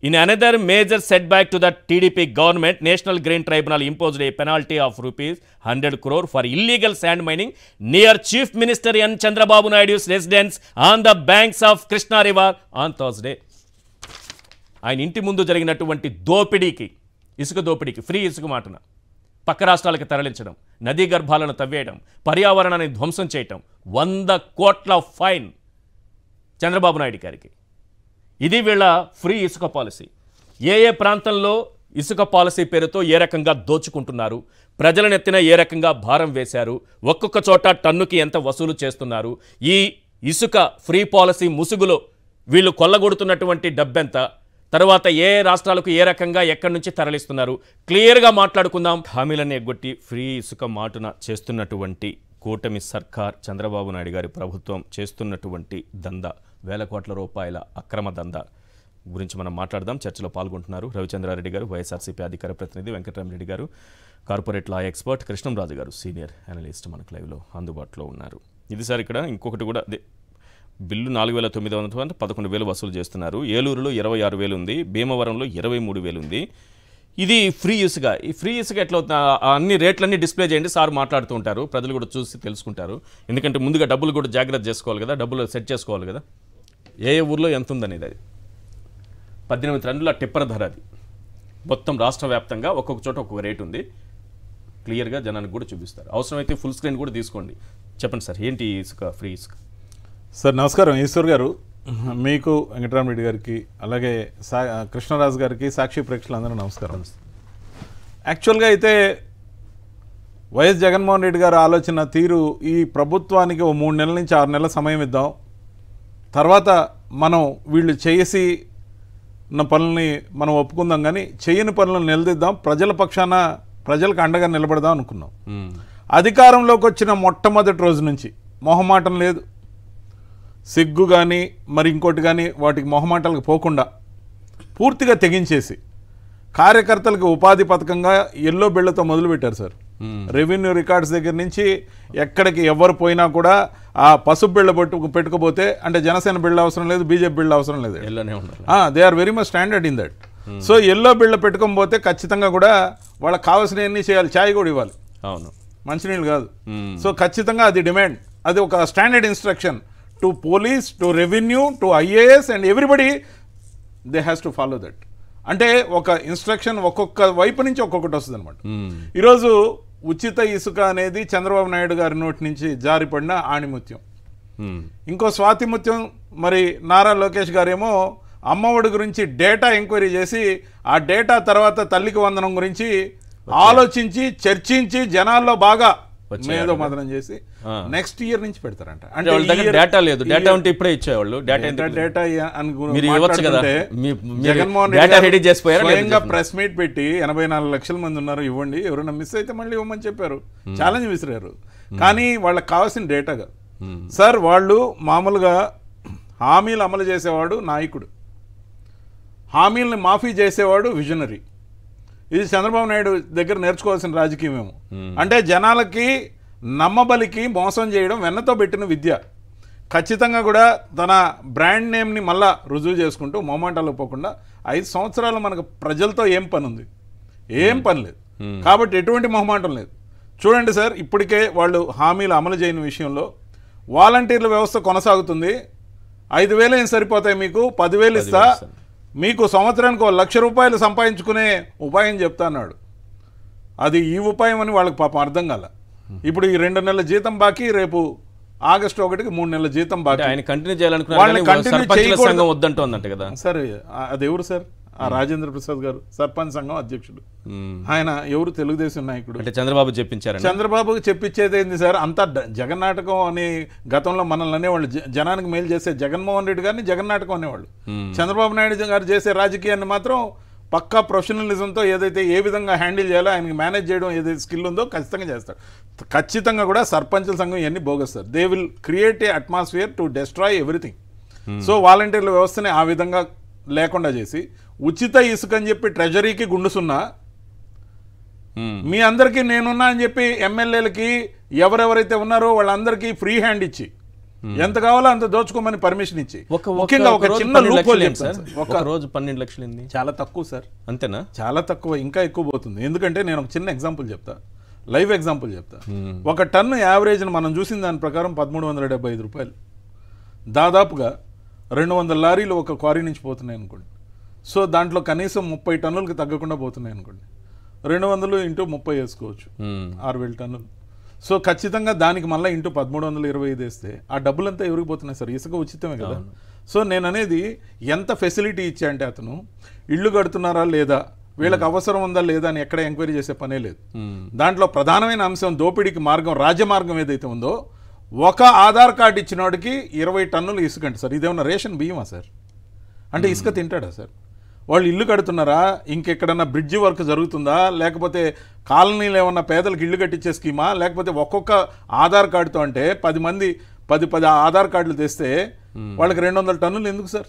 In another major setback to the TDP government, National Green Tribunal imposed a penalty of ₹100 crore for illegal sand mining near Chief Minister N. Chandrababu Naidu's residence on the banks of Krishna River on Thursday. ఆయన ఇంటి ముందు జరిగినటువంటి దోపిడీకి, ఇసుక దోపిడీకి, free ఇసుక మాటన పక్క రాష్ట్రాలకు తరలించడం, నదీ గర్భాలను తవ్వేయడం, పర్యావరణాన్ని ధ్వంసం చేయటం, 100 కోట్ల ఫైన్ చంద్రబాబు నాయుడు గారికి. ఇది వీళ్ళ ఫ్రీ ఇసుక పాలసీ. ఏ ప్రాంతంలో ఇసుక పాలసీ పేరుతో ఏ రకంగా దోచుకుంటున్నారు, ప్రజలనెత్తిన ఏ రకంగా భారం వేశారు, ఒక్కొక్క చోట టన్నుకి ఎంత వసూలు చేస్తున్నారు, ఈ ఇసుక ఫ్రీ పాలసీ ముసుగులో వీళ్ళు కొల్లగొడుతున్నటువంటి డబ్బెంత, తర్వాత ఏ రాష్ట్రాలకు ఏ రకంగా ఎక్కడి నుంచి తరలిస్తున్నారు, క్లియర్గా మాట్లాడుకుందాం. హామీలన్నీ ఎగ్గొట్టి ఫ్రీ ఇసుక మాటున చేస్తున్నటువంటి కూటమి సర్కార్, చంద్రబాబు నాయుడు గారి ప్రభుత్వం చేస్తున్నటువంటి దందా, వేల కోట్ల రూపాయల అక్రమ దందా గురించి మనం మాట్లాడదాం. చర్చలో పాల్గొంటున్నారు రవిచంద్రారెడ్డి గారు, వైఎస్ఆర్సీపీ అధికార ప్రతినిధి, వెంకటరామరెడ్డి గారు కార్పొరేట్ లా ఎక్స్పర్ట్, కృష్ణంరాజు గారు సీనియర్ అనలిస్ట్ మనకు లైవ్లో అందుబాటులో ఉన్నారు. ఇది సార్ ఇక్కడ ఇంకొకటి కూడా బిల్లు 4,900 11,000 వసూలు చేస్తున్నారు. ఏలూరులో 26,000 ఉంది, భీమవరంలో 23,000 ఉంది. ఇది ఫ్రీ ఇసుక. ఈ ఫ్రీ ఇసుక ఎట్లా అవుతుంది? అన్ని రేట్లన్నీ డిస్ప్లే చేయండి, సార్ మాట్లాడుతూ ఉంటారు, ప్రజలు కూడా చూసి తెలుసుకుంటారు. ఎందుకంటే ముందుగా డబ్బులు కూడా జాగ్రత్త చేసుకోవాలి కదా, డబ్బులు సెట్ చేసుకోవాలి కదా. ఏ ఊర్లో ఎంత ఉందనేది అది 18 టన్నుల టిప్పర్ ధర. అది మొత్తం రాష్ట్ర వ్యాప్తంగా ఒక్కొక్క చోట ఒక్కొక్క రేటు ఉంది. క్లియర్గా జనానికి కూడా చూపిస్తారు. అవసరమైతే ఫుల్ స్క్రీన్ కూడా తీసుకోండి. చెప్పండి సార్, ఏంటి ఇసుక, ఫ్రీ ఇసుక?
సార్ నమస్కారం. ఈశ్వర్ గారు, మీకు, వెంకటరామరెడ్డి గారికి, అలాగే కృష్ణరాజు గారికి, సాక్షి ప్రేక్షకులందరూ నమస్కారం. యాక్చువల్గా అయితే వైఎస్ జగన్మోహన్ రెడ్డి గారు ఆలోచన తీరు, ఈ ప్రభుత్వానికి ఓ 3 నెలల నుంచి 6 నెలల సమయం ఇద్దాం, తర్వాత మనం వీళ్ళు చేసి ఉన్న పనులని మనం ఒప్పుకుందాం, కానీ చేయని పనులను నిలదీద్దాం, ప్రజల పక్షాన ప్రజలకు అండగా నిలబడదాం అనుకున్నాం. అధికారంలోకి వచ్చిన మొట్టమొదటి రోజు నుంచి మొహమాటం లేదు, సిగ్గు కానీ మరి ఇంకోటి కానీ వాటికి మొహమాటాలకు పోకుండా పూర్తిగా తెగించేసి కార్యకర్తలకు ఉపాధి పథకంగా ఎల్లో బిళ్లతో మొదలుపెట్టారు సార్. రెవెన్యూ రికార్డ్స్ దగ్గర నుంచి ఎక్కడికి ఎవరు పోయినా కూడా ఆ పసుపు బిళ్ళ పెట్టుకోపోతే, అంటే జనసేన బిళ్ళ అవసరం లేదు, బీజేపీ బిళ్ళ అవసరం లేదు, they are very much standard in that. So yellow బిళ్ళ పెట్టుకోకపోతే ఖచ్చితంగా కూడా వాళ్ళకి కావాల్సినవన్నీ చేయాలి, ఛాయ్ కూడా ఇవ్వాలి, అవును, మంచినీళ్ళు కాదు. సో ఖచ్చితంగా అది డిమాండ్, అది ఒక standard instruction to police, to revenue, to IAS and everybody, they has to follow that. అంటే ఒక ఇన్స్ట్రక్షన్ ఒక్కొక్క వైపు నుంచి ఒక్కొక్కటి వస్తుంది అనమాట. ఈరోజు ఉచిత ఇసుక అనేది చంద్రబాబు నాయుడు గారి నోటి నుంచి జారిపడిన ఆణిముత్యం. ఇంకో స్వాతిముత్యం మరి నారా లోకేష్ గారేమో అమ్మఒడి గురించి డేటా ఎంక్వైరీ చేసి, ఆ డేటా తర్వాత తల్లికి వందనం గురించి ఆలోచించి చర్చించి జనాల్లో బాగా మేధో మదనం చేసి నెక్స్ట్ ఇయర్ నుంచి పెడతారంట. అంటే
డేటా లేదు, డేటా ఉంటే ఇప్పుడే ఇచ్చేవాళ్ళు.
డేటా
జగన్మోహన్ రెడ్డి
స్వయంగా ప్రెస్ మీట్ పెట్టి 84 లక్షల మంది ఉన్నారు, ఇవ్వండి, ఎవరైనా మిస్ అయితే మళ్ళీ ఇవ్వమని చెప్పారు, ఛాలెంజ్ విసిరారు. కానీ వాళ్ళకి కావాల్సిన డేటాగా సార్, వాళ్ళు మామూలుగా హామీలు అమలు చేసేవాడు నాయకుడు, హామీలను మాఫీ చేసేవాడు విజనరీ. ఇది చంద్రబాబు నాయుడు దగ్గర నేర్చుకోవాల్సిన రాజకీయమేమో. అంటే జనాలకి నమ్మబలికి మోసం చేయడం వెన్నతో పెట్టిన విద్య. ఖచ్చితంగా కూడా తన బ్రాండ్ నేమ్ని మళ్ళా రుజువు చేసుకుంటూ మొహమాటాలు పోకుండా 5 సంవత్సరాలు మనకు ప్రజలతో ఏం పని ఉంది? ఏం పని లేదు. కాబట్టి ఎటువంటి మొహమాటం లేదు. చూడండి సార్, ఇప్పటికే వాళ్ళు హామీలు అమలు చేయని విషయంలో వాలంటీర్ల వ్యవస్థ కొనసాగుతుంది. 5,000 ఏం సరిపోతాయి మీకు, 10,000 ఇస్తా, మీకు సంవత్సరానికి ₹1,00,000 సంపాదించుకునే ఉపాయం చెప్తా అన్నాడు. అది ఈ ఉపాయం అని వాళ్ళకి పాపం అర్థం కాల. ఇప్పుడు ఈ 2 నెలల జీతం బాకీ, రేపు ఆగస్టు 1కి 3 నెలల జీతం బాకీ.
ఆయన కంటిన్యూ చేయాలనుకుంటే కదా
సార్. అది ఎవరు సార్? ఆ రాజేంద్ర ప్రసాద్ గారు సర్పంచ్ సంఘం అధ్యక్షుడు. ఆయన ఎవరు? తెలుగుదేశం నాయకుడు.
అంటే చంద్రబాబు చెప్పించారు.
చంద్రబాబుకి చెప్పించేది ఏంది సార్? అంతా జగన్నాటకం అని గతంలో మనల్ని అనేవాళ్ళు. జనానికి మేలు చేసే జగన్మోహన్ రెడ్డి గారిని జగన్నాటకం అనేవాళ్ళు. చంద్రబాబు నాయుడు గారు చేసే రాజకీయాన్ని మాత్రం పక్కా ప్రొఫెషనలిజంతో ఏదైతే ఏ విధంగా హ్యాండిల్ చేయాలో ఆయనకి మేనేజ్ చేయడం ఏదైతే స్కిల్ ఉందో ఖచ్చితంగా చేస్తాడు. ఖచ్చితంగా కూడా సర్పంచుల సంఘం ఇవన్నీ బోగస్తారు. They will create a atmosphere to destroy everything. So వాలంటీర్ల వ్యవస్థని ఆ విధంగా లేకుండా చేసి ఉచిత ఇసుక అని చెప్పి ట్రెజరీకి గుండుసున్నా మీ అందరికీ నేనున్నా అని చెప్పి ఎమ్మెల్యేలకి ఎవరెవరైతే ఉన్నారో వాళ్ళందరికీ ఫ్రీ హ్యాండ్ ఇచ్చి ఎంత కావాలో అంత దోచుకోమని పర్మిషన్ ఇచ్చి ముఖ్యంగా ఒక చిన్న లూప్ హోల్ చెప్తాను.
ఒక రోజు 12 లక్షలు
చాలా తక్కువ సార్.
అంతేనా?
చాలా తక్కువ, ఇంకా ఎక్కువ పోతుంది. ఎందుకంటే నేను ఒక చిన్న ఎగ్జాంపుల్ చెప్తా, లైవ్ ఎగ్జాంపుల్ చెప్తా. ఒక టన్ను యావరేజ్ మనం చూసిన దాని ప్రకారం 1375 రూపాయలు. దాదాపుగా 200 లారీలు ఒక క్వారీ నుంచి పోతున్నాయి అనుకోండి. సో దాంట్లో కనీసం 30 టన్నులకి తగ్గకుండా పోతున్నాయి అనుకోండి. 200 ఇంటూ 30 వేసుకోవచ్చు, 6000 టన్నులు. సో ఖచ్చితంగా దానికి మళ్ళీ ఇంటూ 1325 వేస్తే ఆ డబ్బులంతా ఎవరికి పోతున్నాయి సార్? ఇసుక ఉచితమే కదా. సో నేను అనేది ఎంత ఫెసిలిటీ ఇచ్చా అంటే అతను ఇళ్ళు కడుతున్నారా లేదా, వీళ్ళకి అవసరం ఉందా లేదా అని ఎక్కడ ఎంక్వైరీ చేసే పనే లేదు. దాంట్లో ప్రధానమైన అంశం దోపిడీకి మార్గం, రాజ్యమార్గం ఏదైతే ఉందో, ఒక ఆధార్ కార్డు ఇచ్చిన వాడికి 20 టన్నులు ఇసుక అంటే సార్ ఇదేమన్నా రేషన్ బియ్యమా సార్? అంటే ఇసుక తింటాడా సార్? వాళ్ళు ఇల్లు కడుతున్నారా, ఇంకెక్కడన్నా బ్రిడ్జి వర్క్ జరుగుతుందా, లేకపోతే కాలనీలో ఏమన్నా పేదలకు ఇల్లు కట్టించే స్కీమా, లేకపోతే ఒక్కొక్క ఆధార్ కార్డుతో అంటే 10 మంది 10 ఆధార్ కార్డులు తెస్తే వాళ్ళకి 200 టన్నులు ఎందుకు సార్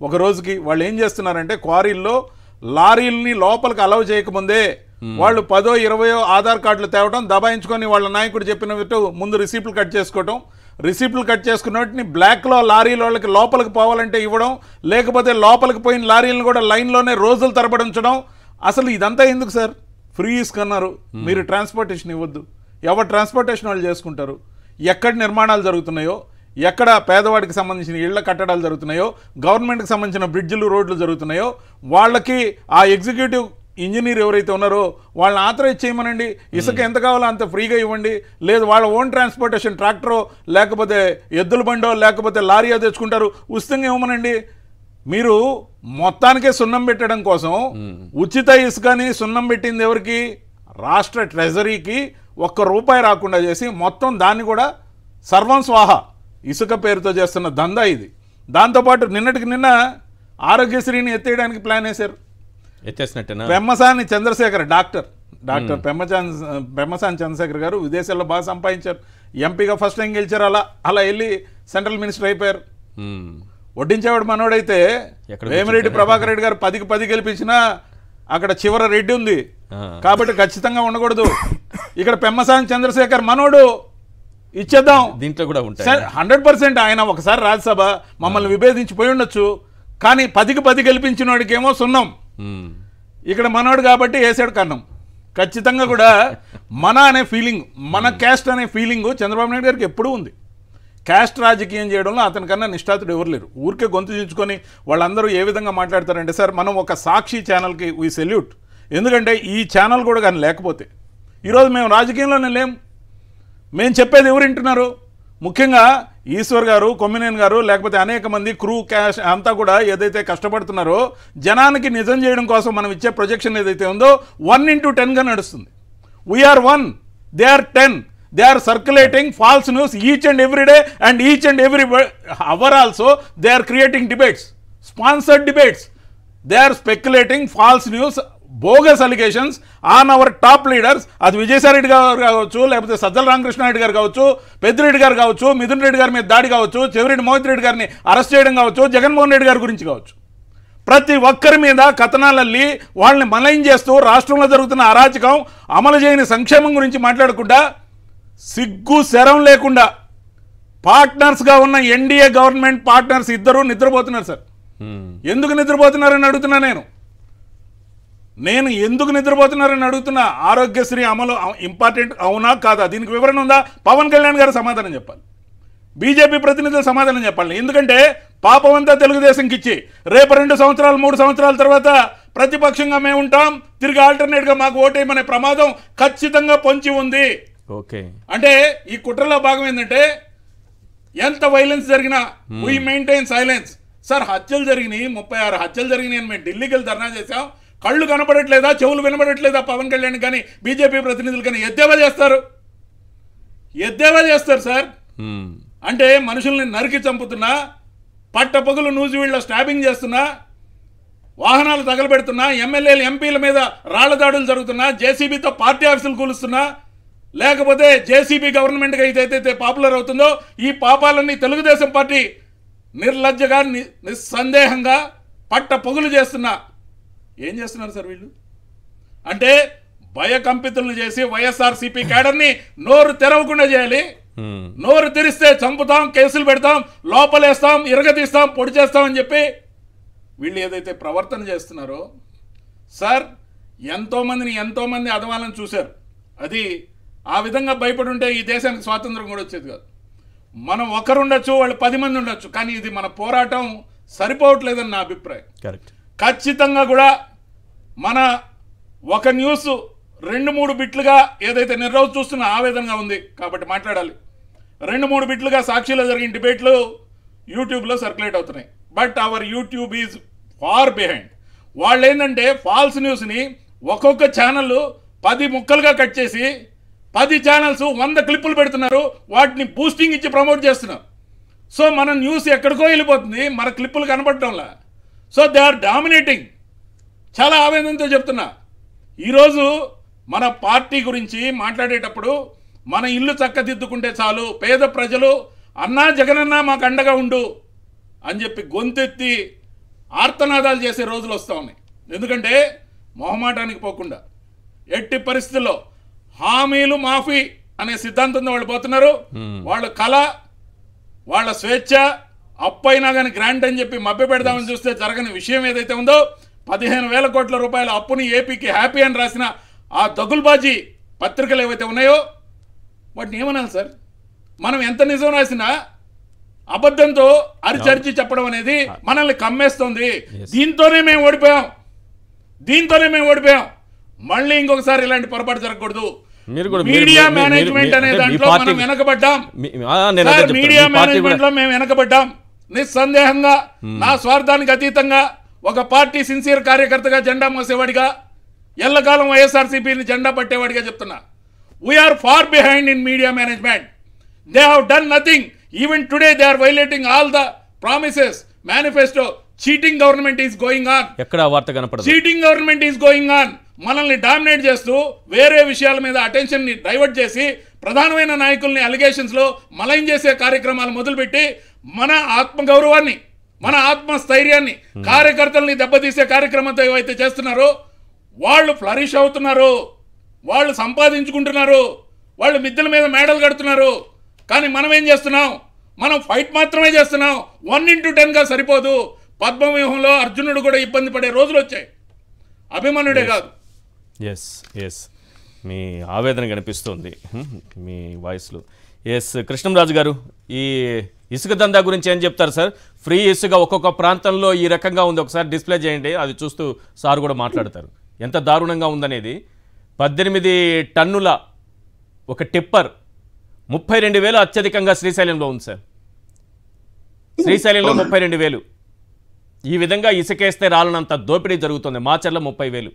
ఒక రోజుకి? వాళ్ళు ఏం చేస్తున్నారంటే క్వారీల్లో లారీలని లోపలికి అలౌ చేయకముందే వాళ్ళు 10, 20 ఆధార్ కార్డులు తేవడం, దబాయించుకొని వాళ్ళ నాయకుడు చెప్పినట్టు ముందు రిసీప్ట్లు కట్ చేసుకోవటం, రిసీప్ట్లు కట్ చేసుకున్నట్టుని బ్లాక్లో లారీల వాళ్ళకి లోపలికి పోవాలంటే ఇవ్వడం, లేకపోతే లోపలికి పోయిన లారీలను కూడా లైన్లోనే రోజులు తరబడించడం. అసలు ఇదంతా ఎందుకు సార్? ఫ్రీ ఇసుకన్నారు, మీరు ట్రాన్స్పోర్టేషన్ ఇవ్వద్దు. ఎవరు ట్రాన్స్పోర్టేషన్ వాళ్ళు చేసుకుంటారు? ఎక్కడ నిర్మాణాలు జరుగుతున్నాయో, ఎక్కడ పేదవాడికి సంబంధించిన ఇళ్ల కట్టడాలు జరుగుతున్నాయో, గవర్నమెంట్కి సంబంధించిన బ్రిడ్జిలు రోడ్లు జరుగుతున్నాయో, వాళ్ళకి ఆ ఎగ్జిక్యూటివ్ ఇంజనీర్ ఎవరైతే ఉన్నారో వాళ్ళని ఆథరైజ్ చేయమనండి. ఇసుక ఎంత కావాలో అంత ఫ్రీగా ఇవ్వండి. లేదు వాళ్ళ ఓన్ ట్రాన్స్పోర్టేషన్ ట్రాక్టరో లేకపోతే ఎద్దుల బండో లేకపోతే లారీయో తెచ్చుకుంటారు, ఉచితంగా ఇవ్వమనండి. మీరు మొత్తానికే సున్నం పెట్టడం కోసం ఉచిత ఇసుకని సున్నం పెట్టింది ఎవరికి? రాష్ట్ర ట్రెజరీకి. ₹1 రాకుండా చేసి మొత్తం దాన్ని కూడా సర్వం స్వాహా ఇసుక పేరుతో చేస్తున్న దందా ఇది. దాంతోపాటు నిన్నటికి నిన్న ఆరోగ్యశ్రీని ఎత్తేయడానికి ప్లాన్ వేశారు.
ఎత్తేసినట్టేనా?
పెమ్మసాని చంద్రశేఖర్ డాక్టర్ పెమ్మసాని చంద్రశేఖర్ గారు విదేశాల్లో బాగా సంపాదించారు, ఎంపీగా ఫస్ట్ టైం గెలిచారు. అలా వెళ్ళి సెంట్రల్ మినిస్టర్ అయిపోయారు. వడ్డించేవాడు మనోడైతే వేమిరెడ్డి ప్రభాకర్ రెడ్డి గారు 10కి 10 గెలిపించినా అక్కడ చివర రెడ్డి ఉంది కాబట్టి ఖచ్చితంగా ఉండకూడదు. ఇక్కడ పెమ్మసాని చంద్రశేఖర్ మనోడు ఇచ్చేద్దాం,
దీంట్లో కూడా ఉంటాయి
100%. ఆయన ఒకసారి రాజ్యసభ మమ్మల్ని విభేదించి పోయి ఉండొచ్చు, కానీ 10కి 10 గెలిపించిన వాడికి ఏమో సున్నం. ఇక్కడ మనోడు కాబట్టి వేసాడు కన్నం. ఖచ్చితంగా కూడా మన అనే ఫీలింగ్, మన క్యాస్ట్ అనే ఫీలింగ్ చంద్రబాబు నాయుడు గారికి ఎప్పుడూ ఉంది. క్యాస్ట్ రాజకీయం చేయడంలో అతనికన్నా నిష్ఠాతుడు ఎవరు లేరు. ఊరికే గొంతు చించుకొని వాళ్ళందరూ ఏ విధంగా మాట్లాడతారంటే సార్, మనం ఒక సాక్షి ఛానల్కి వీ సెల్యూట్. ఎందుకంటే ఈ ఛానల్ కూడా కానీ లేకపోతే ఈరోజు మేము రాజకీయంలోనే లేం. మేము చెప్పేది ఎవరు వింటున్నారు? ముఖ్యంగా ఈశ్వర్ గారు, కొమ్మినేని గారు, లేకపోతే అనేక మంది క్రూ క్యాష్ అంతా కూడా ఏదైతే కష్టపడుతున్నారో జనానికి నిజం చేయడం కోసం మనం ఇచ్చే ప్రొజెక్షన్ ఏదైతే ఉందో 1:10గా నడుస్తుంది. We 1, they are 10. They are circulating false news each and every day, and each and every hour also they are creating debates, sponsored debates. They are speculating false news, bogus allegations on our top leaders. అది విజయసాయి రెడ్డి గారు కావచ్చు, లేకపోతే సజ్జల రామకృష్ణారెడ్డి గారు కావచ్చు, పెద్దిరెడ్డి గారు కావచ్చు, మిథున్ రెడ్డి గారి మీద దాడి కావచ్చు, చెవిరెడ్డి మోహిత్ రెడ్డి గారిని అరెస్ట్ చేయడం కావచ్చు, జగన్మోహన్ రెడ్డి గారి గురించి కావచ్చు. ప్రతి ఒక్కరి మీద కథనాలల్లి వాళ్ళని మలైన్ చేస్తూ రాష్ట్రంలో జరుగుతున్న అరాచకం, అమలు చేయని సంక్షేమం గురించి మాట్లాడకుండా సిగ్గు శరం లేకుండా పార్ట్నర్స్గా ఉన్న ఎన్డీఏ గవర్నమెంట్ పార్ట్నర్స్ ఇద్దరు నిద్రపోతున్నారు సార్. ఎందుకు నిద్రపోతున్నారని అడుగుతున్నా నేను ఎందుకు నిద్రపోతున్నారని అడుగుతున్నా. ఆరోగ్యశ్రీ అమలు ఇంపార్టెంట్ అవునా కాదా, దీనికి వివరణ ఉందా? పవన్ కళ్యాణ్ గారు సమాధానం చెప్పాలి, బీజేపీ ప్రతినిధులు సమాధానం చెప్పాలి. ఎందుకంటే పాపం అంతా తెలుగుదేశంకి ఇచ్చి రేపు 2 సంవత్సరాలు 3 సంవత్సరాల తర్వాత ప్రతిపక్షంగా మేము ఉంటాం, తిరిగి ఆల్టర్నేట్గా మాకు ఓటేయమనే ప్రమాదం ఖచ్చితంగా పొంచి ఉంది.
ఓకే,
అంటే ఈ కుట్రలో భాగం ఏంటంటే ఎంత వైలెన్స్ జరిగినా వీ మెయింటైన్ సైలెన్స్. సార్ హత్యలు జరిగినాయి, 36 హత్యలు జరిగినాయి అని మేము ఢిల్లీకి వెళ్ళి ధర్నా చేసాం. కళ్ళు కనపడట్లేదా, చెవులు వినపడట్లేదా పవన్ కళ్యాణ్ కానీ బీజేపీ ప్రతినిధులు కానీ ఎద్దేవా చేస్తారు సార్. అంటే మనుషుల్ని నరికి చంపుతున్నా, పట్టపగులు నూజివీళ్ళలో స్టాబింగ్ చేస్తున్నా,
వాహనాలు తగలబెడుతున్నా, ఎమ్మెల్యేలు ఎంపీల మీద రాళ్ల దాడులు జరుగుతున్నా, జేసీబీతో పార్టీ ఆఫీసులు కూలుస్తున్నా, లేకపోతే జేసీబీ గవర్నమెంట్గా ఏదైతే పాపులర్ అవుతుందో ఈ పాపాలన్నీ తెలుగుదేశం పార్టీ నిర్లజ్జగా నిస్సందేహంగా పట్ట పొగులు చేస్తున్నా. ఏం చేస్తున్నారు సార్ వీళ్ళు? అంటే భయకంపితులను చేసి వైఎస్ఆర్సీపీ క్యాడర్ని నోరు తెరవకుండా చేయాలి. నోరు తెరిస్తే చంపుతాం, కేసులు పెడతాం, లోపలేస్తాం, ఇరగదీస్తాం, పొడి చేస్తాం అని చెప్పి వీళ్ళు ఏదైతే ప్రవర్తన చేస్తున్నారో సార్, ఎంతోమంది అధవాలను చూశారు. అది ఆ విధంగా భయపడి ఉంటే ఈ దేశానికి స్వాతంత్రం కూడా వచ్చేది కాదు. మనం ఒకరుండొచ్చు, వాళ్ళు 10 మంది ఉండొచ్చు, కానీ ఇది మన పోరాటం సరిపోవట్లేదని నా అభిప్రాయం.
కరెక్ట్.
ఖచ్చితంగా కూడా మన ఒక న్యూస్ 2-3 బిట్లుగా ఏదైతే రోజు చూస్తున్న ఆవేదనగా ఉంది కాబట్టి మాట్లాడాలి. 2-3 బిట్లుగా సాక్షిలో జరిగిన డిబేట్లు యూట్యూబ్లో సర్క్యులేట్ అవుతున్నాయి. But our YouTube is far behind. వాళ్ళు ఏంటంటే ఫాల్స్ న్యూస్ని ఒక్కొక్క ఛానల్ 10 ముక్కలుగా కట్ చేసి 10 ఛానల్స్ 100 క్లిప్పులు పెడుతున్నారు, వాటిని బూస్టింగ్ ఇచ్చి ప్రమోట్ చేస్తున్నారు. సో మన న్యూస్ ఎక్కడికో వెళ్ళిపోతుంది, మన క్లిప్పులు కనపడటంలా. So they are dominating. చాలా ఆవేదనతో చెప్తున్నా. ఈరోజు మన పార్టీ గురించి మాట్లాడేటప్పుడు మన ఇల్లు చక్కదిద్దుకుంటే చాలు, పేద ప్రజలు అన్నా జగనన్నా మాకు అండగా ఉండు అని చెప్పి గొంతెత్తి ఆర్తనాదాలు చేసే రోజులు వస్తూ ఉన్నాయి. ఎందుకంటే మొహమాటానికి పోకుండా ఎట్టి పరిస్థితుల్లో హామీలు మాఫీ అనే సిద్ధాంతంతో వాళ్ళు పోతున్నారు. వాళ్ళ కళ, వాళ్ళ స్వేచ్ఛ, అప్పు అయినా కానీ గ్రాంట్ అని చెప్పి మభ్య పెడదామని చూస్తే జరగని విషయం ఏదైతే ఉందో 15,000 కోట్ల రూపాయల అప్పుని ఏపీకి హ్యాపీ అని రాసిన ఆ దగుల్బాజీ పత్రికలు ఏవైతే ఉన్నాయో వాటిని ఏమనాలి సార్? మనం ఎంత నిజం రాసినా అబద్ధంతో అరిచరిచి చెప్పడం అనేది మనల్ని కమ్మేస్తుంది. దీంతోనే మేము ఓడిపోయాం. మళ్ళీ ఇంకొకసారి ఇలాంటి పొరపాటు జరగకూడదు. మీడియా మేనేజ్మెంట్ అనే దాంట్లో మనం వెనకబడ్డాం. మీడియా మేనేజ్మెంట్ లో మేము వెనకబడ్డాం. నిస్సందేహంగా నా స్వార్థానికి అతీతంగా ఒక పార్టీ సిన్సియర్ కార్యకర్తగా, జెండా మోసేవాడిగా, ఎల్లకాలం వైఎస్ఆర్సీపీని జెండా పట్టేవాడిగా చెప్తున్నా, we're far behind in media management. They have done nothing. Even today they are violating all the promises, manifesto. Cheating government is going on.
ఎక్కడ వార్త కనపడదు.
Cheating government is going on. మనల్ని డామినేట్ చేస్తూ వేరే విషయాల మీద అటెన్షన్ని డైవర్ట్ చేసి ప్రధానమైన నాయకుల్ని అలిగేషన్స్లో మలైన్ చేసే కార్యక్రమాలు మొదలుపెట్టి మన ఆత్మగౌరవాన్ని, మన ఆత్మస్థైర్యాన్ని, కార్యకర్తల్ని దెబ్బతీసే కార్యక్రమంతో ఏవైతే చేస్తున్నారో వాళ్ళు ఫ్లరిష్ అవుతున్నారు, వాళ్ళు సంపాదించుకుంటున్నారు, వాళ్ళు మిద్దెల మీద మేడలు కడుతున్నారు. కానీ మనం ఏం చేస్తున్నాం? మనం ఫైట్ మాత్రమే చేస్తున్నాం. 1:10గా సరిపోదు. పద్మవ్యూహంలో అర్జునుడు కూడా ఇబ్బంది పడే రోజులు వచ్చాయి, అభిమన్యుడే కాదు.
ఎస్ మీ ఆవేదన కనిపిస్తుంది మీ వాయిస్లో. కృష్ణంరాజు గారు, ఈ ఇసుక దందా గురించి ఏం చెప్తారు సార్? ఫ్రీ ఇసుక ఒక్కొక్క ప్రాంతంలో ఈ రకంగా ఉంది, ఒకసారి డిస్ప్లే చేయండి, అది చూస్తూ సార్ కూడా మాట్లాడతారు. ఎంత దారుణంగా ఉందనేది. 18 టన్నుల ఒక టిప్పర్ 32,000 అత్యధికంగా శ్రీశైలంలో ఉంది సార్. శ్రీశైలంలో 32,000. ఈ విధంగా ఇసుకేస్తే రాలనంత దోపిడీ జరుగుతుంది. మాచర్ల 30,000.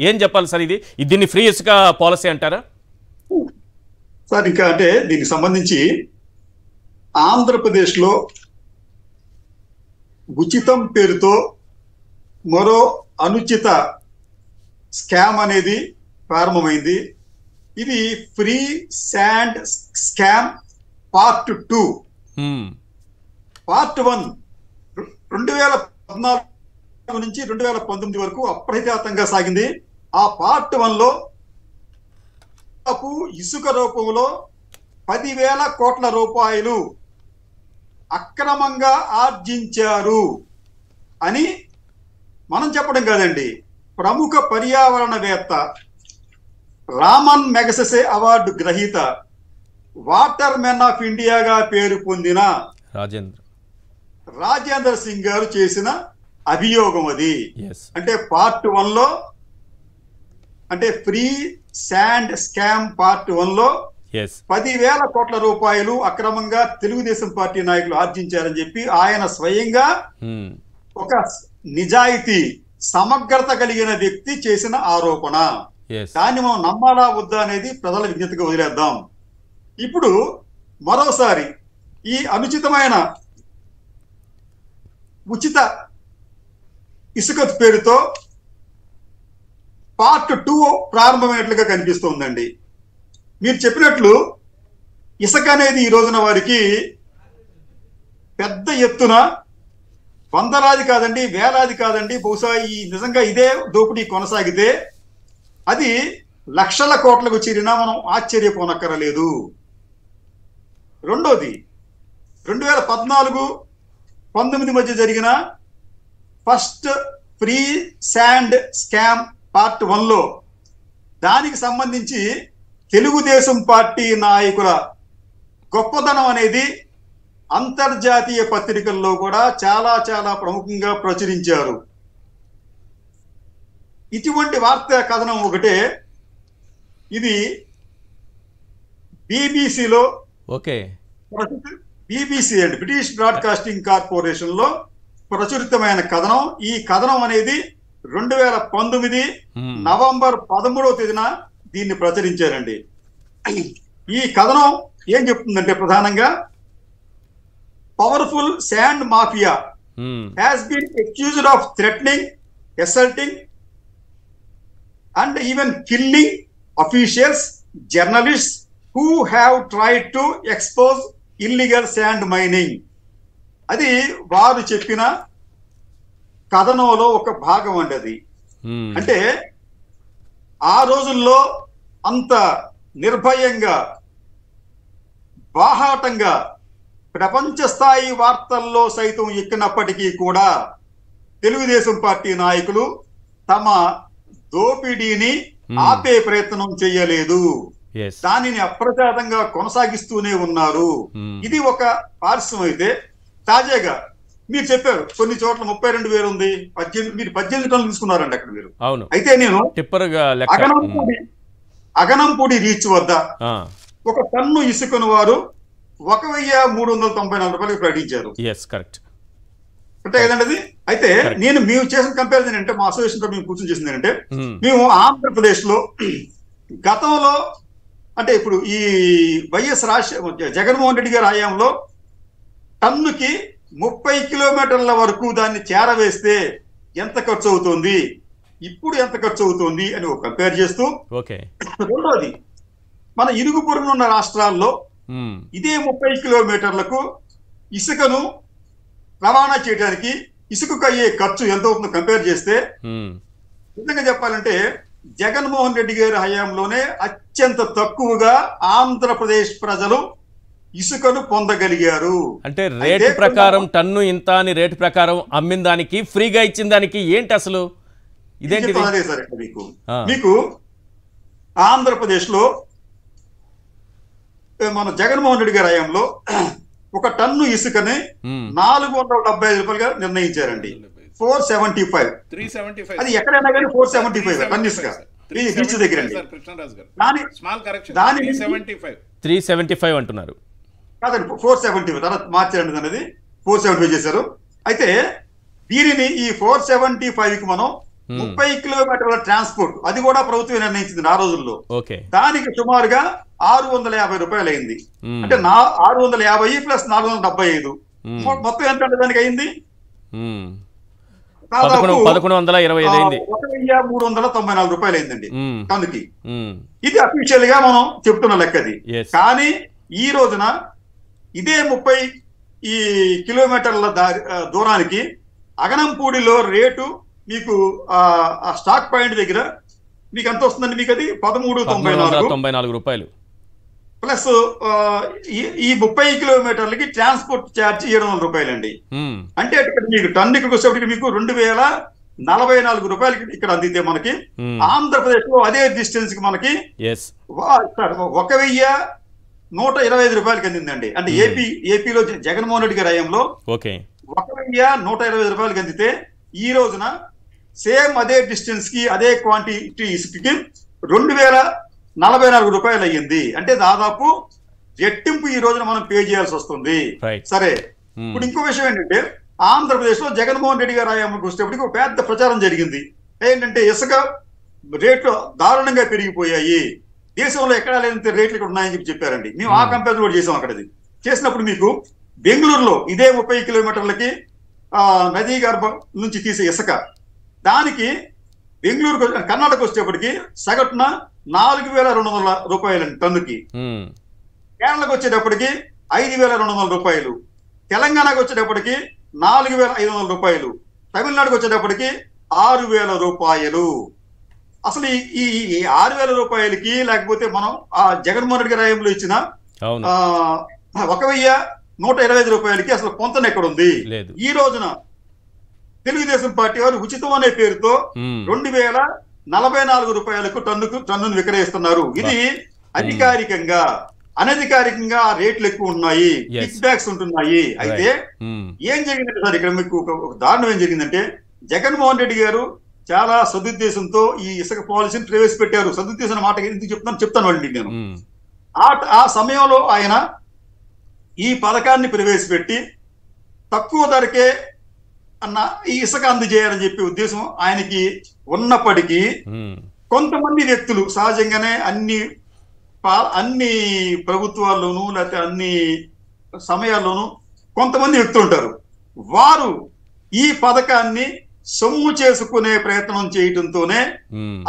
ఏం చెప్పాలి సార్? ఇది దీన్ని ఫ్రీ ఇసుక పాలసీ అంటారా
సార్? ఇంకా అంటే దీనికి సంబంధించి ఆంధ్రప్రదేశ్లో ఉచితం పేరుతో మరో అనుచిత స్కామ్ అనేది ప్రారంభమైంది. ఇది free sand scam part 2. Part 1 2014 నుంచి 2019 వరకు అప్రతిహతంగా సాగింది. ఆ పార్ట్ 1లో ఇసుక రూపంలో 10,000 కోట్ల రూపాయలు అక్రమంగా ఆర్జించారు అని మనం చెప్పడం కాదండి. ప్రముఖ పర్యావరణవేత్త, రామన్ మెగసెసే అవార్డు గ్రహీత, వాటర్ మెన్ ఆఫ్ ఇండియాగా పేరు పొందిన రాజేంద్ర సింగ్ గారు చేసిన అభియోగం అది. అంటే పార్ట్ 1లో, అంటే ఫ్రీ శాండ్ స్కామ్ పార్ట్ 1లో 10,000 కోట్ల రూపాయలు అక్రమంగా తెలుగుదేశం పార్టీ నాయకులు ఆర్జించారని చెప్పి ఆయన స్వయంగా ఒక నిజాయితీ, సమగ్రత కలిగిన వ్యక్తి చేసిన ఆరోపణ. దాన్ని మనం నమ్మాలా వద్దా అనేది ప్రజల విజ్ఞతగా వదిలేద్దాం. ఇప్పుడు మరోసారి ఈ అనుచితమైన ఉచిత ఇసుక పేరుతో పార్ట్ 2 ప్రారంభమైనట్లుగా కనిపిస్తోందండి. మీరు చెప్పినట్లు ఇసుక అనేది ఈ రోజున వారికి పెద్ద ఎత్తున వందలాది కాదండి, వేలాది కాదండి, బహుశా ఈ నిజంగా ఇదే దోపిడీ కొనసాగితే అది లక్షల కోట్లకు చేరినా మనం ఆశ్చర్యపోనక్కరలేదు. రెండోది 2014-19 మధ్య జరిగిన first free sand scam part 1లో దానికి సంబంధించి తెలుగుదేశం పార్టీ నాయకుల గొప్పదనం అనేది అంతర్జాతీయ పత్రికల్లో కూడా చాలా చాలా ప్రముఖంగా ప్రచురించారు. ఇటువంటి వార్తా కథనం ఒకటే ఇది బీబీసీలో బీబీసీ అండి, బ్రిటిష్ బ్రాడ్కాస్టింగ్ కార్పొరేషన్ లో ప్రచురితమైన కథనం. ఈ కథనం అనేది 2019 నవంబర్ 13వ తేదీన దీన్ని ప్రచురించారండి. ఈ కథనం ఏం చెప్తుందంటే ప్రధానంగా powerful sand mafia has been accused of threatening, assaulting and even killing officials, journalists who have tried to expose illegal sand mining. అది వారు చెప్పిన కథనంలో ఒక భాగం అండి అది. అంటే ఆ రోజుల్లో అంత నిర్భయంగా బాహాటంగా ప్రపంచ స్థాయి వార్తల్లో సైతం ఎక్కినప్పటికీ కూడా తెలుగుదేశం పార్టీ నాయకులు తమ దోపిడీని ఆపే ప్రయత్నం చేయలేదు, దానిని అప్రచాతంగా కొనసాగిస్తూనే ఉన్నారు. ఇది ఒక పార్శ్వం అయితే తాజాగా మీరు చెప్పారు కొన్ని చోట్ల 32,000 ఉంది, 18 మీరు 18 టన్నులు తీసుకున్నారండి అక్కడ మీరు. అయితే నేను అగనంపూడి రీచ్ వద్ద ఒక టన్ను ఇసుకను వారు 1,394 రూపాయలకు ప్రకటించారు. అంటే కదండి అది. అయితే నేను మేము చేసిన కంపారిజన్ అంటే మా అసోసియేషన్ తో మేము కూర్చొని చేసింది ఏంటంటే మేము ఆంధ్రప్రదేశ్ లో గతంలో అంటే ఇప్పుడు ఈ వైఎస్ జగన్మోహన్ రెడ్డి గారి హయాంలో టన్నుకి 30 కిలోమీటర్ల వరకు దాన్ని చేరవేస్తే ఎంత ఖర్చు అవుతుంది, ఇప్పుడు ఎంత ఖర్చు అవుతుంది అని ఒక కంపేర్ చేస్తూ, రెండోది మన ఇరుగు పొరుగున ఉన్న రాష్ట్రాల్లో ఇదే 30 కిలోమీటర్లకు ఇసుకను రవాణా చేయడానికి ఇసుకకు అయ్యే ఖర్చు ఎంత అవుతుందో కంపేర్ చేస్తే నిజంగా చెప్పాలంటే జగన్మోహన్ రెడ్డి గారి హయాంలోనే అత్యంత తక్కువగా ఆంధ్రప్రదేశ్ ప్రజలు ఇసుకను పొందగలిగారు.
అంటే రేటు ప్రకారం టన్ను ఇంత అని రేటు ప్రకారం అమ్మిన దానికి ఫ్రీగా ఇచ్చిన దానికి ఏంటి అసలు ఇదేంటి?
అదే సార్ మీకు ఆంధ్రప్రదేశ్ లో మన జగన్మోహన్ రెడ్డి గారి హయాంలో ఒక టన్ను ఇసుకని 475 రూపాయలుగా నిర్ణయించారండి. 475 అది ఎక్కడైనా కానీ 475 టన్ను ఇసుక బీచ్ దగ్గర అండి.
375 అంటున్నారు
కాదండి, 475 తర్వాత మార్చారండి అనేది 475 చేశారు. అయితే దీనిని ఈ 475 కి మనం 30 కిలోమీటర్ల ట్రాన్స్పోర్ట్ అది కూడా ప్రభుత్వం నిర్ణయించింది ఆ రోజుల్లో. దానికి సుమారుగా 650 రూపాయలు అయింది. అంటే 650 ప్లస్ 475 మొత్తం ఎంత అంటే దానికి అయింది 1,394 రూపాయలు అయిందండి టన్నుకి. ఇది అఫీషియల్ గా మనం చెప్తున్న లెక్కది. కానీ ఈ రోజున ఇదే 30 కిలోమీటర్ల దూరానికి అగనంపూడిలో రేటు మీకు ఆ స్టాక్ పాయింట్ దగ్గర మీకు ఎంత వస్తుందండి? మీకు అది 1394
రూపాయలు
ప్లస్ ఈ 30 కిలోమీటర్లకి ట్రాన్స్పోర్ట్ ఛార్జ్ 700 రూపాయలు అండి. అంటే మీకు టన్ను ఇక్కడికి వచ్చేప్పటికి మీకు 2,044 రూపాయలకి ఇక్కడ అందితే మనకి ఆంధ్రప్రదేశ్ లో అదే డిస్టెన్స్ కి మనకి 1,125 రూపాయలకి అందిందండి. అంటే ఏపీలో జగన్మోహన్ రెడ్డి గారి హయాంలో 1,125 రూపాయలకి అందితే ఈ రోజున సేమ్ అదే డిస్టెన్స్ కి అదే క్వాంటిటీ ఇసుకకి 2,044 రూపాయలు అయ్యింది. అంటే దాదాపు రెట్టింపు ఈ రోజున మనం పే చేయాల్సి వస్తుంది. సరే, ఇప్పుడు ఇంకో విషయం ఏంటంటే ఆంధ్రప్రదేశ్ లో జగన్మోహన్ రెడ్డి గారి హయాంకి వచ్చేటప్పటికి ఒక పెద్ద ప్రచారం జరిగింది. ఏంటంటే ఇసుక రేట్లు దారుణంగా పెరిగిపోయాయి, దేశంలో ఎక్కడా లేని రేట్లు ఇక్కడ ఉన్నాయని చెప్పారండి. మేము ఆ కంపారిజన్ కూడా చేసాం. అక్కడది చేసినప్పుడు మీకు బెంగళూరులో ఇదే 30 కిలోమీటర్లకి నదీ గర్భం నుంచి తీసే ఇసుక దానికి బెంగళూరు కర్ణాటక వచ్చేటప్పటికి సగటున 4,200 రూపాయలు టన్నుకి, కేరళకు వచ్చేటప్పటికి 5,200 రూపాయలు, తెలంగాణకు వచ్చేటప్పటికి 4,500 రూపాయలు, తమిళనాడుకు వచ్చేటప్పటికి 6,000 రూపాయలు. అసలు ఈ 6,000 రూపాయలకి లేకపోతే మనం ఆ జగన్మోహన్ రెడ్డి గారి హయాంలో ఇచ్చిన 1,125 రూపాయలకి అసలు పొంతన ఎక్కడ ఉంది? ఈ రోజున తెలుగుదేశం పార్టీ వారు ఉచితం అనే పేరుతో 2,044 రూపాయలకు టన్నును విక్రయిస్తున్నారు. ఇది అధికారికంగా, అనధికారికంగా రేట్లు ఎక్కువ ఉన్నాయి, కిక్ బ్యాక్స్ ఉంటున్నాయి. అయితే ఏం జరిగిందంటే సార్ ఇక్కడ మీకు ఒక దారుణం ఏం జరిగిందంటే, జగన్మోహన్ రెడ్డి గారు చాలా సదుద్దేశంతో ఈ ఇసుక పాలసీని ప్రవేశపెట్టారు. సదుద్దేశం మాట ఎందుకు చెప్తాను వాళ్ళకి నేను. ఆ సమయంలో ఆయన ఈ పథకాన్ని ప్రవేశపెట్టి తక్కువ ధరకే అన్న ఈ ఇసుక అందజేయాలని చెప్పే ఉద్దేశం ఆయనకి ఉన్నప్పటికీ కొంతమంది వ్యక్తులు సహజంగానే అన్ని ప్రభుత్వాల్లోనూ లేకపోతే అన్ని సమయాల్లోనూ కొంతమంది వ్యక్తులు ఉంటారు. వారు ఈ పథకాన్ని సొమ్ము చేసుకునే ప్రయత్నం చేయడంతోనే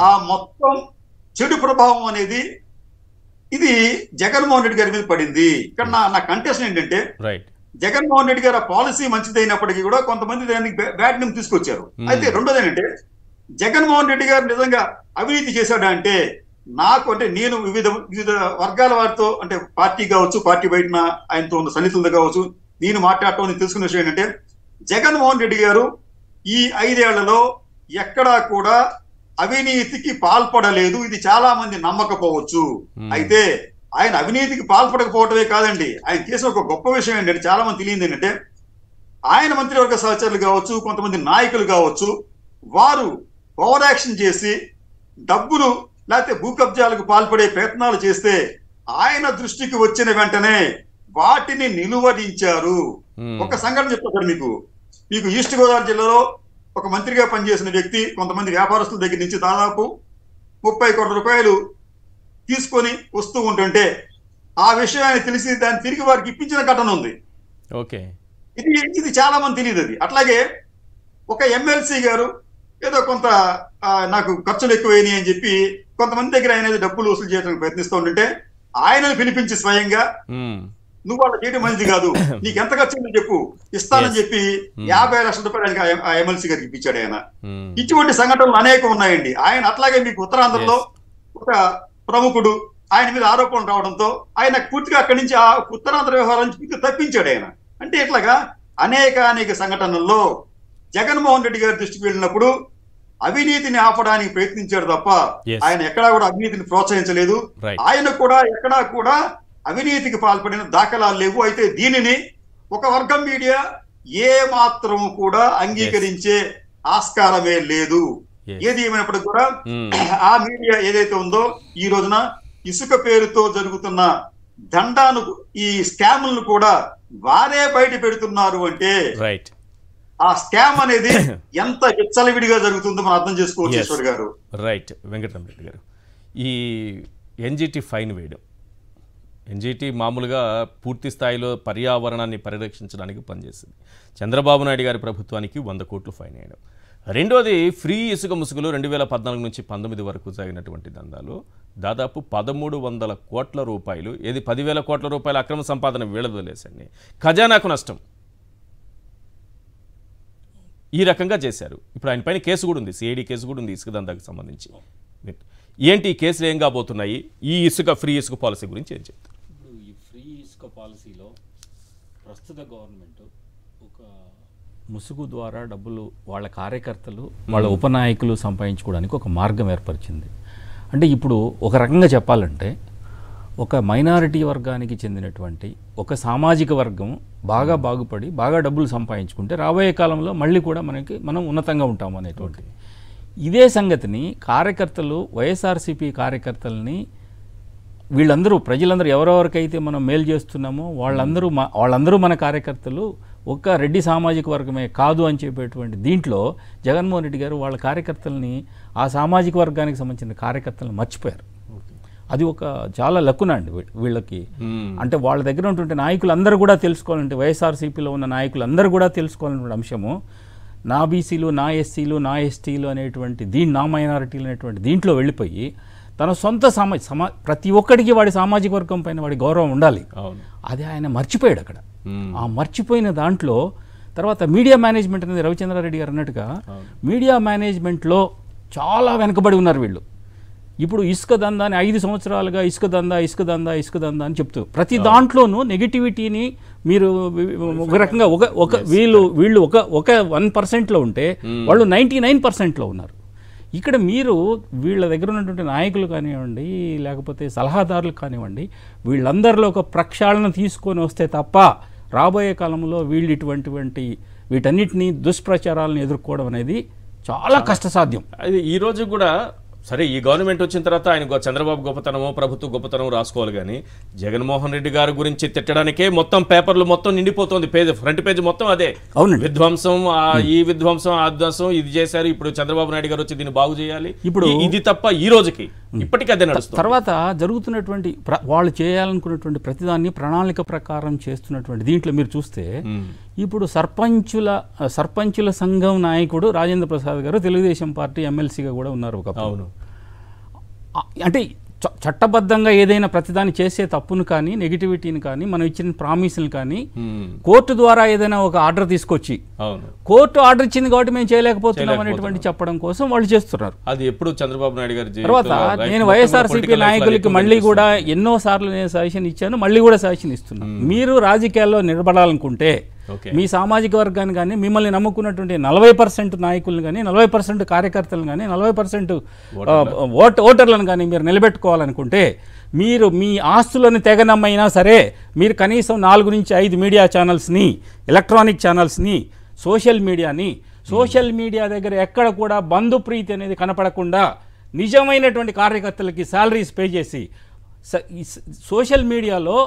ఆ మొత్తం చెడు ప్రభావం అనేది ఇది జగన్మోహన్ రెడ్డి గారి మీద పడింది. ఇక్కడ నా కంటెస్ట్ ఏంటంటే, జగన్మోహన్ రెడ్డి గారి పాలసీ మంచిదైనప్పటికీ కూడా కొంతమంది దానికి బ్యాడ్ నేమ్ తీసుకొచ్చారు. అయితే రెండోది ఏంటంటే, జగన్మోహన్ రెడ్డి గారు నిజంగా అవినీతి చేశాడా అంటే, నేను వివిధ వర్గాల వారితో అంటే పార్టీ కావచ్చు, పార్టీ బయట ఆయనతో ఉన్న సన్నిహితులతో కావచ్చు, నేను మాట్లాడటం తెలుసుకున్న విషయం ఏంటంటే, జగన్మోహన్ రెడ్డి గారు ఈ 5 ఏళ్లలో ఎక్కడా కూడా అవినీతికి పాల్పడలేదు. ఇది చాలా మంది నమ్మకపోవచ్చు. అయితే ఆయన అవినీతికి పాల్పడకపోవటమే కాదండి, ఆయన చేసిన ఒక గొప్ప విషయం ఏంటంటే, చాలా మంది తెలియదు ఏంటంటే, ఆయన మంత్రివర్గ సహచరులు కావచ్చు, కొంతమంది నాయకులు కావచ్చు, వారు ఓవర్ యాక్షన్ చేసి డబ్బులు లేకపోతే భూ కబ్జాలకు పాల్పడే ప్రయత్నాలు చేస్తే ఆయన దృష్టికి వచ్చిన వెంటనే వాటిని నిలువరించారు. ఒక సంఘటన చెప్తారు మీకు ఈస్ట్ గోదావరి జిల్లాలో ఒక మంత్రిగా పనిచేసిన వ్యక్తి కొంతమంది వ్యాపారస్తుల దగ్గర నుంచి దాదాపు 30 కోట్ల రూపాయలు తీసుకొని వస్తూ ఉంటుంటే ఆ విషయం ఆయన తెలిసి దాన్ని తిరిగి వారికి ఇప్పించిన ఘటన ఉంది. ఇది చాలా మంది తెలియదు. అది అట్లాగే ఒక ఎమ్మెల్సీ గారు ఏదో కొంత నాకు ఖర్చులు ఎక్కువైనాయి అని చెప్పి కొంతమంది దగ్గర ఆయన డబ్బులు వసూలు చేయడానికి ప్రయత్నిస్తూ ఉంటుంటే ఆయనను పిలిపించి స్వయంగా నువ్వు వాళ్ళ చేయడం మంచిది కాదు, నీకు ఎంత ఖర్చు చెప్పు ఇస్తానని చెప్పి 50 లక్షల రూపాయలు ఆ ఎమ్మెల్సీ గారికి ఇప్పించాడు ఆయన. ఇటువంటి సంఘటనలు అనేకం ఉన్నాయండి. ఆయన అట్లాగే మీకు ఉత్తరాంధ్రలో ఒక ప్రముఖుడు ఆయన మీద ఆరోపణలు రావడంతో ఆయన పూర్తిగా అక్కడి నుంచి ఆ ఉత్తరాంధ్ర వ్యవహారం నుంచి తప్పించాడు ఆయన. అంటే ఇట్లాగా అనేక సంఘటనల్లో జగన్మోహన్ రెడ్డి గారి దృష్టికి వెళ్ళినప్పుడు అవినీతిని ఆపడానికి ప్రయత్నించాడు తప్ప ఆయన ఎక్కడా కూడా అవినీతిని ప్రోత్సహించలేదు. ఆయన కూడా ఎక్కడా కూడా అవినీతికి పాల్పడిన దాఖలాలు లేవు. అయితే దీనిని ఒక వర్గం మీడియా ఏ మాత్రం కూడా అంగీకరించే ఆస్కారమే లేదు. ఏది ఏమైనప్పటికీ కూడా ఆ మీడియా ఏదైతే ఉందో ఈ రోజున ఇసుక పేరుతో జరుగుతున్న దండాను ఈ స్కాములను కూడా వారే బయట పెడుతున్నారు. అంటే ఆ స్కామ్ అనేది ఎంత విచ్చలవిడిగా జరుగుతుందో మనం అర్థం చేసుకోవచ్చు. ఈశ్వర్ గారు
రైట్. వెంకటరామరెడ్డి గారు, ఈ ఎన్జిటి ఫైన్ వేయడం, ఎన్జిటి మామూలుగా పూర్తి స్థాయిలో పర్యావరణాన్ని పరిరక్షించడానికి పనిచేస్తుంది. చంద్రబాబు నాయుడు గారి ప్రభుత్వానికి 100 కోట్లు ఫైన్ వేయడం. రెండోది ఫ్రీ ఇసుక ముసుగులు 2014 నుంచి 19 వరకు సాగినటువంటి దందాలు దాదాపు 1,300 కోట్ల రూపాయలు, 10,000 కోట్ల రూపాయల అక్రమ సంపాదన వీళ్ళదలేసండి. ఖజానాకు నష్టం ఈ రకంగా చేశారు. ఇప్పుడు ఆయన పైన కేసు కూడా ఉంది, సిఐడి కేసు కూడా ఉంది ఇసుక దందాకు సంబంధించి. ఏంటి ఈ కేసులు ఏం కాబోతున్నాయి? ఈ ఫ్రీ ఇసుక పాలసీ గురించి ఏం చెప్తారు?
ఈ ఫ్రీ ఇసుక పాలసీలో ప్రస్తుత గవర్నమెంట్ ఒక ముసుగు ద్వారా డబ్బులు వాళ్ళ కార్యకర్తలు వాళ్ళ ఉపనాయకులు సంపాదించుకోవడానికి ఒక మార్గం ఏర్పరిచింది. అంటే ఇప్పుడు ఒక రకంగా చెప్పాలంటే ఒక మైనారిటీ వర్గానికి చెందినటువంటి ఒక సామాజిక వర్గం బాగా బాగుపడి బాగా డబ్బులు సంపాదించుకుంటే రాబోయే కాలంలో మళ్ళీ కూడా మనం ఉన్నతంగా ఉంటాము అనేటువంటి ఇదే సంగతిని కార్యకర్తలు, వైఎస్ఆర్సీపీ కార్యకర్తలని వీళ్ళందరూ ప్రజలందరూ ఎవరెవరికైతే మనం మేలు చేస్తున్నామో వాళ్ళందరూ మన కార్యకర్తలు, ఒక్క రెడ్డి సామాజిక వర్గమే కాదు అని చెప్పేటువంటి దీంట్లో జగన్మోహన్ రెడ్డి గారు వాళ్ళ కార్యకర్తల్ని, ఆ సామాజిక వర్గానికి సంబంధించిన కార్యకర్తలను మర్చిపోయారు. అది ఒక చాలా లక్కున అండి వీళ్ళకి. అంటే వాళ్ళ దగ్గర ఉన్నటువంటి నాయకులు అందరూ కూడా తెలుసుకోవాలంటే, వైఎస్ఆర్సీపీలో ఉన్న నాయకులు అందరూ కూడా తెలుసుకోవాలనే అంశము నా బీసీలు, నా ఎస్సీలు, నా ఎస్టీలు అనేటువంటి నా మైనారిటీలు అనేటువంటి దీంట్లో వెళ్ళిపోయి తన సొంత ప్రతి ఒక్కడికి వాడి సామాజిక వర్గం పైన వాడి గౌరవం ఉండాలి. అది ఆయన మర్చిపోయాడు అక్కడ. ఆ మర్చిపోయిన దాంట్లో తర్వాత మీడియా మేనేజ్మెంట్ అనేది రవిచంద్రారెడ్డి గారు అన్నట్టుగా మీడియా మేనేజ్మెంట్లో చాలా వెనకబడి ఉన్నారు వీళ్ళు. ఇప్పుడు ఇసుక దందా అని 5 సంవత్సరాలుగా ఇసుక దందా అని చెప్తూ ప్రతి దాంట్లోనూ నెగిటివిటీని మీరు ఒక రకంగా వీళ్ళు 1% ఉంటే వాళ్ళు 99% ఉన్నారు. ఇక్కడ మీరు వీళ్ళ దగ్గర ఉన్నటువంటి నాయకులు కానివ్వండి, లేకపోతే సలహాదారులు కానివ్వండి, వీళ్ళందరిలో ఒక ప్రక్షాళన తీసుకొని వస్తే తప్ప రాబోయే కాలంలో వీళ్ళు వీటన్నిటినీ దుష్ప్రచారాలను ఎదుర్కోవడం అనేది చాలా కష్టసాధ్యం.
అది ఈ రోజు కూడా సరే, ఈ గవర్నమెంట్ వచ్చిన తర్వాత ఆయన చంద్రబాబు గొప్పతనమో ప్రభుత్వ గొప్పతనం రాసుకోవాలి, కానీ జగన్మోహన్ రెడ్డి గారి గురించి తిట్టడానికే మొత్తం పేపర్లు మొత్తం నిండిపోతుంది. ఫ్రంట్ పేజ్ మొత్తం అదే.
అవును,
విధ్వంసం, ఈ విధ్వంసం, ఆ విధ్వంసం, ఇది చేశారు, ఇప్పుడు చంద్రబాబు నాయుడు గారు వచ్చి దీన్ని బాగు చేయాలి. ఇప్పుడు ఇది తప్ప ఈ రోజుకి ఇప్పటికీ అదే నడుస్తుంది.
తర్వాత జరుగుతున్నటువంటి వాళ్ళు చేయాలనుకున్నటువంటి ప్రతిదాన్ని ప్రణాళిక ప్రకారం చేస్తున్నటువంటి దీంట్లో మీరు చూస్తే ఇప్పుడు సర్పంచుల సంఘం నాయకుడు రాజేంద్ర ప్రసాద్ గారు తెలుగుదేశం పార్టీ ఎమ్మెల్సీగా కూడా ఉన్నారు.
అవును,
అంటే చట్టబద్ధంగా ఏదైనా ప్రతిదాన్ని చేసే తప్పును కానీ నెగిటివిటీని కానీ మనం ఇచ్చిన ప్రామిస్ని కానీ కోర్టు ద్వారా ఏదైనా ఒక ఆర్డర్ తీసుకొచ్చి కోర్టు ఆర్డర్ ఇచ్చింది కాబట్టి మేము చేయలేకపోతున్నాం అనేటువంటి చెప్పడం కోసం వాళ్ళు చేస్తున్నారు.
అది ఎప్పుడు చంద్రబాబు నాయుడు గారు.
తర్వాత నేను వైఎస్ఆర్సీపీ నాయకులకి మళ్ళీ కూడా ఎన్నో సార్లు నేను సజెషన్ ఇచ్చాను, మళ్ళీ కూడా సజెషన్ ఇస్తున్నాను. మీరు రాజకీయాల్లో నిలబడాలనుకుంటే మీ సామాజిక వర్గాన్ని కానీ, మిమ్మల్ని నమ్ముకున్నటువంటి 40% నాయకులను కానీ, 40% కార్యకర్తలను కానీ, 40% ఓటర్లను కానీ మీరు నిలబెట్టుకోవాలనుకుంటే మీరు మీ ఆస్తులను తెగనమ్మైనా సరే మీరు కనీసం 4 నుంచి 5 మీడియా ఛానల్స్ని, ఎలక్ట్రానిక్ ఛానల్స్ని, సోషల్ మీడియా దగ్గర ఎక్కడ కూడా బంధుప్రీతి అనేది కనపడకుండా నిజమైనటువంటి కార్యకర్తలకి శాలరీస్ పే చేసి సోషల్ మీడియాలో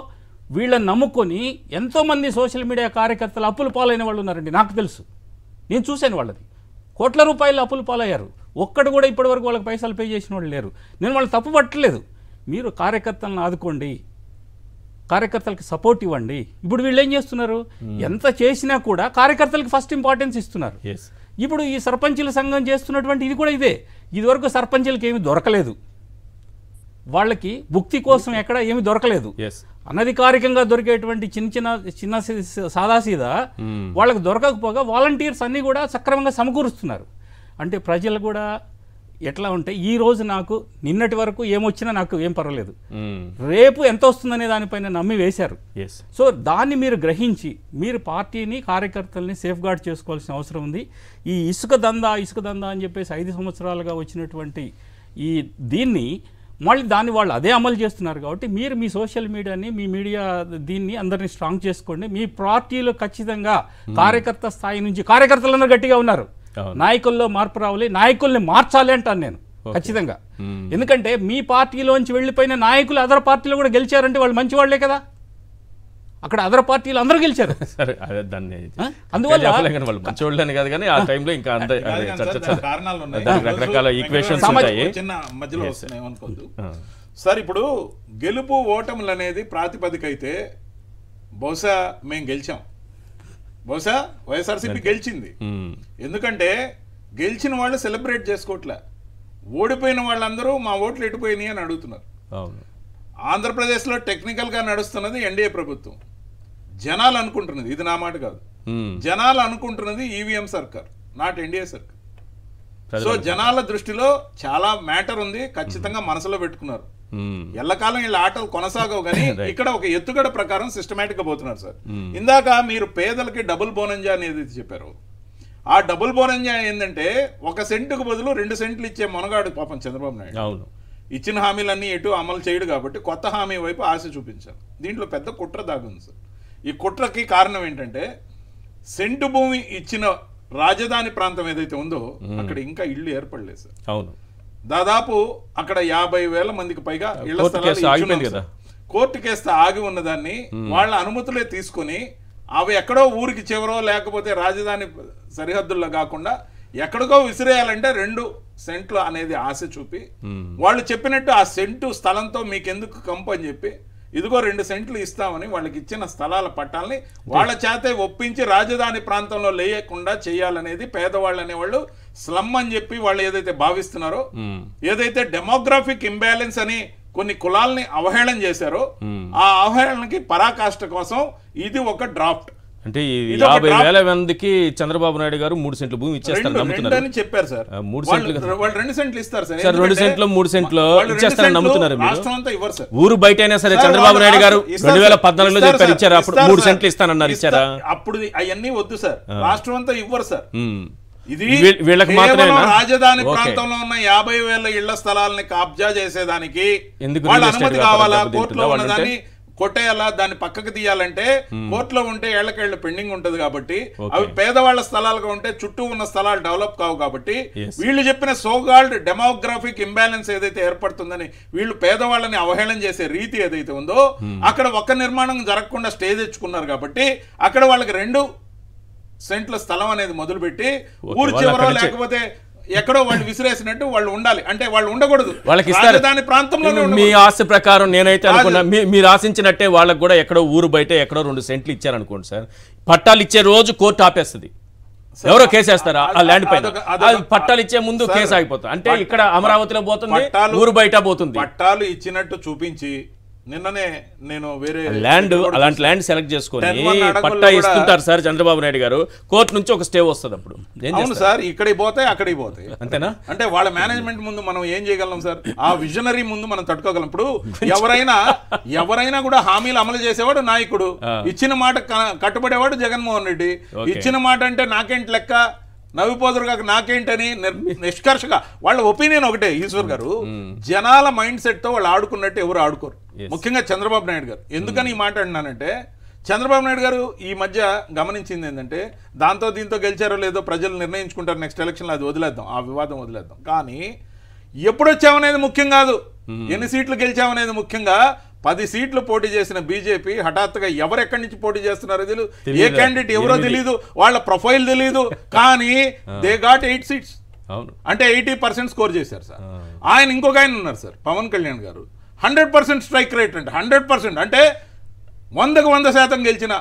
వీళ్ళని నమ్ముకొని ఎంతోమంది సోషల్ మీడియా కార్యకర్తలు అప్పులు పాలైన వాళ్ళు ఉన్నారండి. నాకు తెలుసు, నేను చూశాను. వాళ్ళది కోట్ల రూపాయలు అప్పులు పాలయ్యారు. ఒక్కడు కూడా ఇప్పటివరకు వాళ్ళకి పైసలు పే చేసిన వాళ్ళు లేరు. నేను వాళ్ళు తప్పు పట్టలేదు. మీరు కార్యకర్తలను ఆదుకోండి, కార్యకర్తలకు సపోర్ట్ ఇవ్వండి. ఇప్పుడు వీళ్ళు ఏం చేస్తున్నారు, ఎంత చేసినా కూడా కార్యకర్తలకు ఫస్ట్ ఇంపార్టెన్స్ ఇస్తున్నారు. ఇప్పుడు ఈ సర్పంచుల సంఘం చేస్తున్నటువంటి ఇది కూడా ఇదే. ఇదివరకు సర్పంచులకి ఏమీ దొరకలేదు, వాళ్ళకి భుక్తి కోసం ఎక్కడ ఏమీ దొరకలేదు. అనధికారికంగా దొరికేటువంటి చిన్న సాదాసీదా వాళ్ళకి దొరకకపోగా వాలంటీర్స్ అన్నీ కూడా సక్రమంగా సమకూరుస్తున్నారు. అంటే ప్రజలు కూడా ఎట్లా ఉంటే ఈ రోజు నాకు నిన్నటి వరకు ఏమొచ్చినా నాకు ఏం పర్వాలేదు, రేపు ఎంత వస్తుందనే దానిపైన నమ్మి వేశారు. సో దాన్ని మీరు గ్రహించి మీరు పార్టీని, కార్యకర్తల్ని సేఫ్ గార్డ్ చేసుకోవాల్సిన అవసరం ఉంది. ఈ ఇసుక దందా అని చెప్పేసి 5 సంవత్సరాలుగా వచ్చినటువంటి ఈ దీన్ని మళ్ళీ దాన్ని వాళ్ళు అదే అమలు చేస్తున్నారు. కాబట్టి మీరు మీ సోషల్ మీడియాని, మీ మీడియా దీన్ని అందరినీ స్ట్రాంగ్ చేసుకోండి. మీ పార్టీలో ఖచ్చితంగా కార్యకర్త స్థాయి నుంచి కార్యకర్తలందరూ గట్టిగా ఉన్నారు. నాయకుల్లో మార్పు రావాలి, నాయకుల్ని మార్చాలి అంటాను నేను ఖచ్చితంగా. ఎందుకంటే మీ పార్టీలోంచి వెళ్ళిపోయిన నాయకులు అదర్ పార్టీలో కూడా గెలిచారంటే వాళ్ళు మంచి వాళ్లే కదా. అక్కడ అదర్ పార్టీలు అందరూ గెలిచారు. అందువల్ల
సార్ ఇప్పుడు గెలుపు ఓటములు అనేది ప్రాతిపదిక అయితే బహుశా మేము గెలిచాం, బహుశా వైఎస్ఆర్సీపీ గెలిచింది. ఎందుకంటే గెలిచిన వాళ్ళు సెలబ్రేట్ చేసుకోవట్లే, ఓడిపోయిన వాళ్ళందరూ మా ఓట్లు ఎటుపోయినాయి అని అడుగుతున్నారు. ఆంధ్రప్రదేశ్లో టెక్నికల్గా నడుస్తున్నది ఎన్డీఏ ప్రభుత్వం. జనాలు అనుకుంటున్నది, ఇది నా మాట కాదు, జనాలు అనుకుంటున్నది ఈవీఎం సర్కార్, నాట్ ఎన్డీఏ సర్కార్. సో జనాల దృష్టిలో చాలా మ్యాటర్ ఉంది, ఖచ్చితంగా మనసులో పెట్టుకున్నారు. ఎల్లకాలం వీళ్ళ ఆటలు కొనసాగవు, కానీ ఇక్కడ ఒక ఎత్తుగడ ప్రకారం సిస్టమేటిక్ గా పోతున్నారు సార్. ఇందాక మీరు పేదలకి డబుల్ బోనంజా అనేది చెప్పారు. ఆ డబుల్ బోనంజా ఏంటంటే 1 సెంటుకు బదులు 2 సెంట్లు ఇచ్చే మొనగాడు పాపం చంద్రబాబు నాయుడు. అవును, ఇచ్చిన హామీలన్నీ ఎటు అమలు చేయడు కాబట్టి కొత్త హామీ వైపు ఆశ చూపించారు. దీంట్లో పెద్ద కుట్ర దాగుంది సార్. ఈ కుట్రకి కారణం ఏంటంటే సెంటు భూమి ఇచ్చిన రాజధాని ప్రాంతం ఏదైతే ఉందో అక్కడ ఇంకా ఇళ్ళు ఏర్పడలేదు సార్. అవును, దాదాపు అక్కడ 50,000 మందికి పైగా ఇళ్ల స్థలాలు కోర్టు కేస్తే ఆగి ఉన్నదాన్ని వాళ్ళ అనుమతులే తీసుకుని అవి ఎక్కడో ఊరికి చివరో లేకపోతే రాజధాని సరిహద్దుల్లో కాకుండా ఎక్కడికో విసిరేయాలంటే 2 సెంట్లు అనేది ఆశ చూపి వాళ్ళు చెప్పినట్టు ఆ సెంటు స్థలంతో మీకెందుకు కంపు అని చెప్పి ఇదిగో 2 సెంట్లు ఇస్తామని వాళ్ళకి ఇచ్చిన స్థలాల పట్టాలని వాళ్ళ చేతే ఒప్పించి రాజధాని ప్రాంతంలో లేయకుండా చేయాలనేది పేదవాళ్ళు అనేవాళ్ళు స్లమ్ అని చెప్పి వాళ్ళు ఏదైతే భావిస్తున్నారో, ఏదైతే డెమోగ్రాఫిక్ ఇంబ్యాలెన్స్ అని కొన్ని కులాల్ని అవహేళన చేశారో ఆ అవహేళనకి పరాకాష్ట కోసం ఇది ఒక డ్రాఫ్ట్.
అంటే 50,000 మందికి చంద్రబాబు నాయుడు గారు 3 సెంట్లు భూమి ఇచ్చేస్తారని నమ్ముతున్నారు.
చెప్పారు సార్.
3 సెంట్లు
వాళ్ళు 2 సెంట్లు ఇస్తారు సార్.
2 సెంట్లు 3 సెంట్లు ఇచ్చేస్తారని నమ్ముతున్నారు.
రాష్ట్రం అంతా ఇవ్వరు సార్.
ఊరు బయట అయినా సరే చంద్రబాబు నాయుడు గారు 2014లో చెప్పారు, ఇచ్చారు. అప్పుడు 3 సెంట్లు ఇస్తానన్నారు, ఇచ్చారా?
అప్పుడు అవన్నీ వద్దు సార్, రాష్ట్రం అంతా ఇవ్వరు సార్. ఇది
వీళ్ళకి మాత్రమే
రాజధాని ప్రాంతంలో ఉన్న 50,000 ఇళ్ల స్థలాలని కబ్జా చేసేదానికి వాళ్ళ అనుమతి కావాలా? కోర్టులో ఉన్నదాన్ని కొట్టేయాలా, దాన్ని పక్కకు తీయాలంటే కోర్టులో ఉంటే ఏళ్లకేళ్లు పెండింగ్ ఉంటది కాబట్టి, అవి పేదవాళ్ల స్థలాలుగా ఉంటే చుట్టూ ఉన్న స్థలాలు డెవలప్ కావు కాబట్టి వీళ్ళు చెప్పిన సోగాల్డ్ డెమోగ్రాఫిక్ ఇంబ్యాలెన్స్ ఏదైతే ఏర్పడుతుందని వీళ్ళు పేదవాళ్ళని అవహేళన చేసే రీతి ఏదైతే ఉందో అక్కడ ఒక్క నిర్మాణం జరగకుండా స్టే తెచ్చుకున్నారు కాబట్టి అక్కడ వాళ్ళకి 2 సెంట్ల స్థలం అనేది మొదలుపెట్టి ఊరు చివరో లేకపోతే ఎక్కడో వాళ్ళు విసిరేసినట్టు వాళ్ళు ఉండాలి. అంటే వాళ్ళు ఉండకూడదు,
వాళ్ళకి ఇస్తారు
దాని ప్రాంతంలో.
మీ ఆశ ప్రకారం నేనైతే అనుకున్నా మీరు ఆశించినట్టే వాళ్ళకి కూడా ఎక్కడో ఊరు బయట ఎక్కడో 2 సెంట్లు ఇచ్చారనుకోండి సార్, పట్టాలు ఇచ్చే రోజు కోర్టు ఆపేస్తుంది. ఎవరో కేసేస్తారా ఆ ల్యాండ్ పైన? పట్టాలు ఇచ్చే ముందు కేసు ఆగిపోతుంది. అంటే ఇక్కడ అమరావతిలో పోతుంది, ఊరు బయట పోతుంది.
పట్టాలు ఇచ్చినట్టు చూపించి నిన్ననే నేను వేరే
ల్యాండ్ అలాంటి ల్యాండ్ సెలెక్ట్ చేసుకొని పట్టా ఇస్తుంటారు సార్ చంద్రబాబు నాయుడు గారు. కోర్టు నుంచి ఒక స్టే వస్తుంది. అప్పుడు
అవును సార్, ఇక్కడికి పోతాయి అక్కడికి పోతాయి,
అంతేనా?
అంటే వాళ్ళ మేనేజ్మెంట్ ముందు మనం ఏం చేయగలం సార్? ఆ విజనరీ ముందు మనం తట్టుకోగలం. ఇప్పుడు ఎవరైనా కూడా హామీలు అమలు చేసేవాడు నాయకుడు, ఇచ్చిన మాట కట్టుబడేవాడు జగన్మోహన్ రెడ్డి. ఇచ్చిన మాట అంటే నాకేంటి లెక్క, నవ్విపోదురు కాక నాకేంటని నిష్కర్షగా వాళ్ళ ఒపీనియన్ ఒకటే. ఈశ్వర్ గారు, జనాల మైండ్ సెట్ తో వాళ్ళు ఆడుకున్నట్టు ఎవరు ఆడుకోరు, ముఖ్యంగా చంద్రబాబు నాయుడు గారు. ఎందుకని ఈ మాట అంటున్నానంటే, చంద్రబాబు నాయుడు గారు ఈ మధ్య గమనించింది ఏంటంటే, దాంతో దీంతో గెలిచారో లేదో ప్రజలు నిర్ణయించుకుంటారు నెక్స్ట్ ఎలక్షన్లో, అది వదిలేద్దాం, ఆ వివాదం వదిలేద్దాం. కానీ ఎప్పుడు వచ్చామనేది ముఖ్యం కాదు, ఎన్ని సీట్లు గెలిచామనేది ముఖ్యంగా. 10 సీట్లు పోటీ చేసిన బీజేపీ హఠాత్తుగా ఎవరెక్కడి నుంచి పోటీ చేస్తున్నారో తెలియదు, ఏ క్యాండిడేట్ ఎవరో తెలియదు, వాళ్ళ ప్రొఫైల్ తెలియదు, కానీ దే గాట్ 8 సీట్స్. అంటే 80% స్కోర్ చేశారు సార్. ఆయన ఇంకొక ఆయన ఉన్నారు సార్, పవన్ కళ్యాణ్ గారు, 100% స్ట్రైక్ రేట్ అంటే 100%, అంటే 100కు 100% గెలిచిన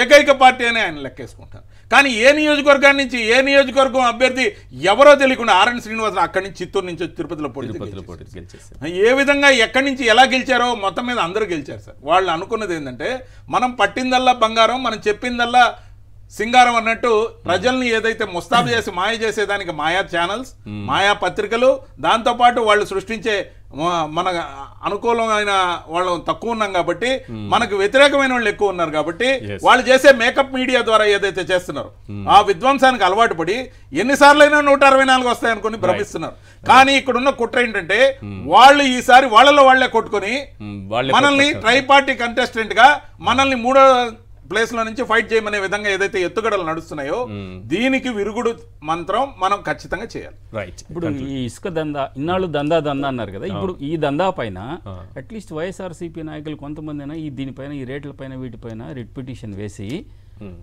ఏకైక పార్టీ అని ఆయన లెక్కేసుకుంటారు. కానీ ఏ నియోజకవర్గాన్ని నుంచి ఏ నియోజకవర్గం అభ్యర్థి ఎవరో తెలియకుండా ఆర్ఎన్ శ్రీనివాసరావు అక్కడి నుంచి చిత్తూరు నుంచి తిరుపతిలో పోటీ ఏ విధంగా ఎక్కడి నుంచి ఎలా గెలిచారో మొత్తం మీద అందరూ గెలిచారు సార్. వాళ్ళు అనుకున్నది ఏంటంటే, మనం పట్టిందల్లా బంగారం, మనం చెప్పిందల్లా సింగారం అన్నట్టు ప్రజల్ని ఏదైతే ముస్తాబు చేసి మాయ చేసేదానికి మాయా ఛానల్స్, మాయా పత్రికలు, దాంతోపాటు వాళ్ళు సృష్టించే మన అనుకూలమైన వాళ్ళు తక్కువ ఉన్నాం కాబట్టి, మనకు వ్యతిరేకమైన వాళ్ళు ఎక్కువ ఉన్నారు కాబట్టి, వాళ్ళు చేసే మేకప్ మీడియా ద్వారా ఏదైతే చేస్తున్నారు ఆ విధ్వంసానికి అలవాటు పడి ఎన్నిసార్లైనా 164 వస్తాయనుకుని భ్రమిస్తున్నారు. కానీ ఇక్కడున్న కుట్ర ఏంటంటే, వాళ్ళు ఈసారి వాళ్ళలో వాళ్లే కొట్టుకొని మనల్ని ట్రైపార్టీ కంటెస్టెంట్ గా మనల్ని 3వ ప్లేస్ లో నుంచి ఫైట్ చేయమనే విధంగా ఏదైతే ఎత్తుగడలు నడుస్తున్నాయో దీనికి విరుగుడు మంత్రం మనం ఖచ్చితంగా చేయాలి.
రైట్. ఇప్పుడు ఈ ఇసుక దందా ఇన్నాళ్ళు దందా అన్నారు కదా, ఇప్పుడు ఈ దందా పైన అట్లీస్ట్ వైఎస్ఆర్సీపీ నాయకులు కొంతమంది అయినా దీనిపైన ఈ రేట్ల పైన వీటిపైన రిట్ పిటిషన్ వేసి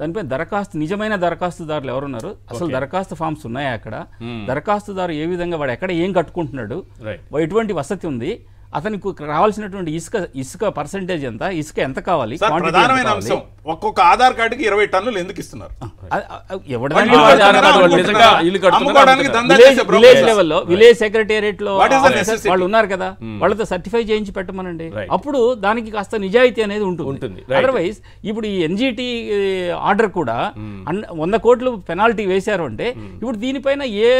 దానిపైన నిజమైన దరఖాస్తుదారులు ఎవరున్నారు, అసలు దరఖాస్తు ఫామ్స్ ఉన్నాయా, అక్కడ దరఖాస్తుదారు ఏ విధంగా వాడు ఎక్కడ ఏం కట్టుకుంటున్నాడు, ఎటువంటి వసతి ఉంది, అతనికి రావాల్సినటువంటి ఇసుక పర్సెంటేజ్ ఎంత, ఇసుక ఎంత కావాలి,
ప్రధానమైన అంశం ఒక్కొక్క ఆధార్ కార్డుకి 20 టన్నులు ఎందుకు ఇస్తున్నారు?
విలేజ్ లెవెల్లో విలేజ్ సెక్రటేరియట్ లో వాళ్ళు ఉన్నారు కదా, వాళ్ళతో సర్టిఫై చేయించి పెట్టమనండి, అప్పుడు దానికి కాస్త నిజాయితీ అనేది ఉంటుంది. అదర్వైజ్ ఇప్పుడు ఈ ఎన్జిటి ఆర్డర్ కూడా 100 కోట్లు పెనాల్టీ వేశారు అంటే, ఇప్పుడు దీనిపైన ఏ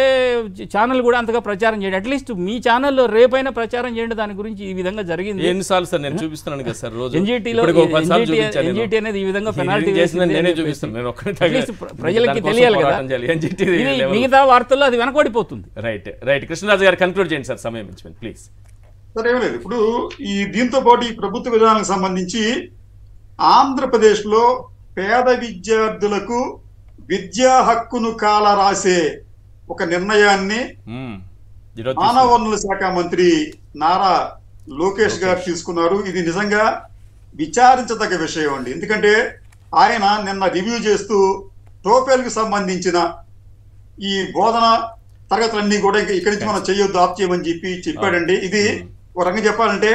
ఛానల్ కూడా అంతగా ప్రచారం చేయండి, అట్లీస్ట్ మీ ఛానల్లో రేపైనా ప్రచారం చేయండి దాని గురించి. ఈ విధంగా జరిగింది
ఎన్నిసార్లు సార్, నేను చూపిస్తున్నాను కదా సార్, రోజు
ఎన్జిటి అనేది ఈ విధంగా పెనాల్టీ ప్రజలకి తెలియాలి కదా, మిగతా వార్తల్లో అది వెనకబడిపోతుంది.
Right right. కృష్ణరాజు గారు కన్క్లూడ్ చేయండి సార్, సమయం ఇచ్చింది ప్లీజ్.
సార్ ఏం లేదు, ఇప్పుడు ఈ దీంతో పాటు ఈ ప్రభుత్వ విధానానికి సంబంధించి ఆంధ్రప్రదేశ్ లో పేద విద్యార్థులకు విద్యా హక్కును కాల రాసే ఒక నిర్ణయాన్ని మానవ వనరుల శాఖ మంత్రి నారా లోకేష్ గారు తీసుకున్నారు. ఇది నిజంగా విచారించదగ్గ విషయం అండి. ఎందుకంటే ఆయన నిన్న రివ్యూ చేస్తూ టోఫెల్కి సంబంధించిన ఈ బోధన తరగతులన్నీ కూడా ఇక్కడి నుంచి మనం చేయొద్దు, ఆఫ్ చేయమని చెప్పాడండి. ఇది ఒక రకంగా చెప్పాలంటే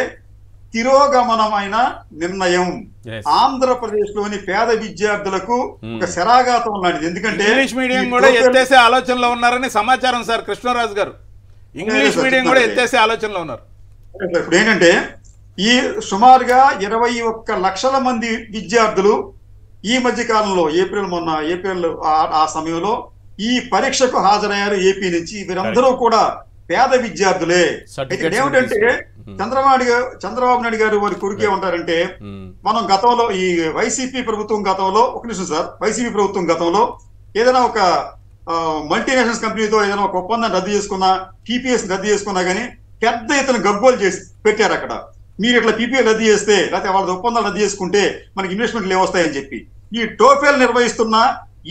తిరోగమనమైన నిర్ణయం.
Yes.
ఆంధ్రప్రదేశ్ లోని పేద విద్యార్థులకు ఒక శరాఘాతం లాంటిది. ఎందుకంటే
ఇంగ్లీష్ మీడియం కూడా ఎత్తేసే ఆలోచనలో ఉన్నారని సమాచారం సార్. కృష్ణరాజు గారు ఇంగ్లీష్ మీడియం కూడా ఎత్తేసే ఆలోచనలో ఉన్నారు.
ఇప్పుడు ఏంటంటే ఈ సుమారుగా 21 లక్షల మంది విద్యార్థులు ఈ మధ్య కాలంలో ఏప్రిల్ ఆ సమయంలో ఈ పరీక్షకు హాజరయ్యారు ఏపీ నుంచి. వీరందరూ కూడా పేద విద్యార్థులే. ఇక్కడ ఏమిటంటే చంద్రబాబు నాయుడు గారు వారి కొడుకే ఉంటారంటే, మనం గతంలో ఈ వైసీపీ ప్రభుత్వం గతంలో, ఒక నిమిషం సార్, వైసీపీ ప్రభుత్వం గతంలో ఏదైనా ఒక మల్టీనేషనల్స్ కంపెనీతో ఏదైనా ఒక ఒప్పందాన్ని రద్దు చేసుకున్నా, టీపీఎస్ రద్దు చేసుకున్నా కానీ పెద్ద ఎత్తున గగ్గోలు చేసి పెట్టారు అక్కడ. మీరు ఇట్లా పీపీఎల్ రద్దు చేస్తే, లేకపోతే వాళ్ళ ఒప్పందాలు రద్దు చేసుకుంటే మనకి ఇన్వెస్ట్మెంట్లు ఏమొస్తాయని చెప్పి. ఈ టోఫెల్ నిర్వహిస్తున్న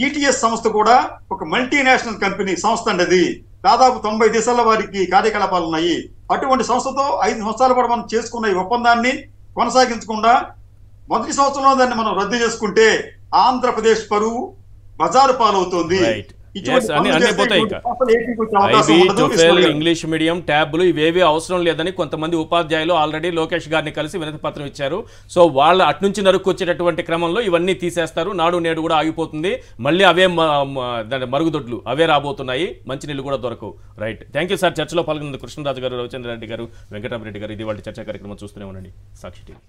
ఈటీఎస్ సంస్థ కూడా ఒక మల్టీనేషనల్ కంపెనీ సంస్థ అండి. అది దాదాపు 90 దేశాల్లో వారికి కార్యకలాపాలు ఉన్నాయి. అటువంటి సంస్థతో 5 సంవత్సరాల పాటు మనం చేసుకున్న ఈ ఒప్పందాన్ని కొనసాగించకుండా మొదటి సంవత్సరంలో దాన్ని మనం రద్దు చేసుకుంటే ఆంధ్రప్రదేశ్ పరువు బజారు పాలవుతుంది.
ఇంగ్లీష్ మీడియం ట్యాబ్లు ఇవేవి అవసరం లేదని కొంతమంది ఉపాధ్యాయులు ఆల్రెడీ లోకేష్ గారిని కలిసి వినతి పత్రం ఇచ్చారు. సో వాళ్ళు అట్నుంచి నరుక్కొచ్చేటటువంటి క్రమంలో ఇవన్నీ తీసేస్తారు. నాడు నేడు కూడా ఆగిపోతుంది. మళ్ళీ అవే మరుగుదొడ్లు అవే రాబోతున్నాయి. మంచినీళ్ళు కూడా దొరకవు. Right, thank you sir. చర్చలో పాల్గొన్న కృష్ణరాజు గారు, రవిచంద్ర రెడ్డి గారు, వెంకటరామరెడ్డి గారు. ఇది వాళ్ళ చర్చా కార్యక్రమం చూస్తూనే ఉండండి సాక్షి టీవీ.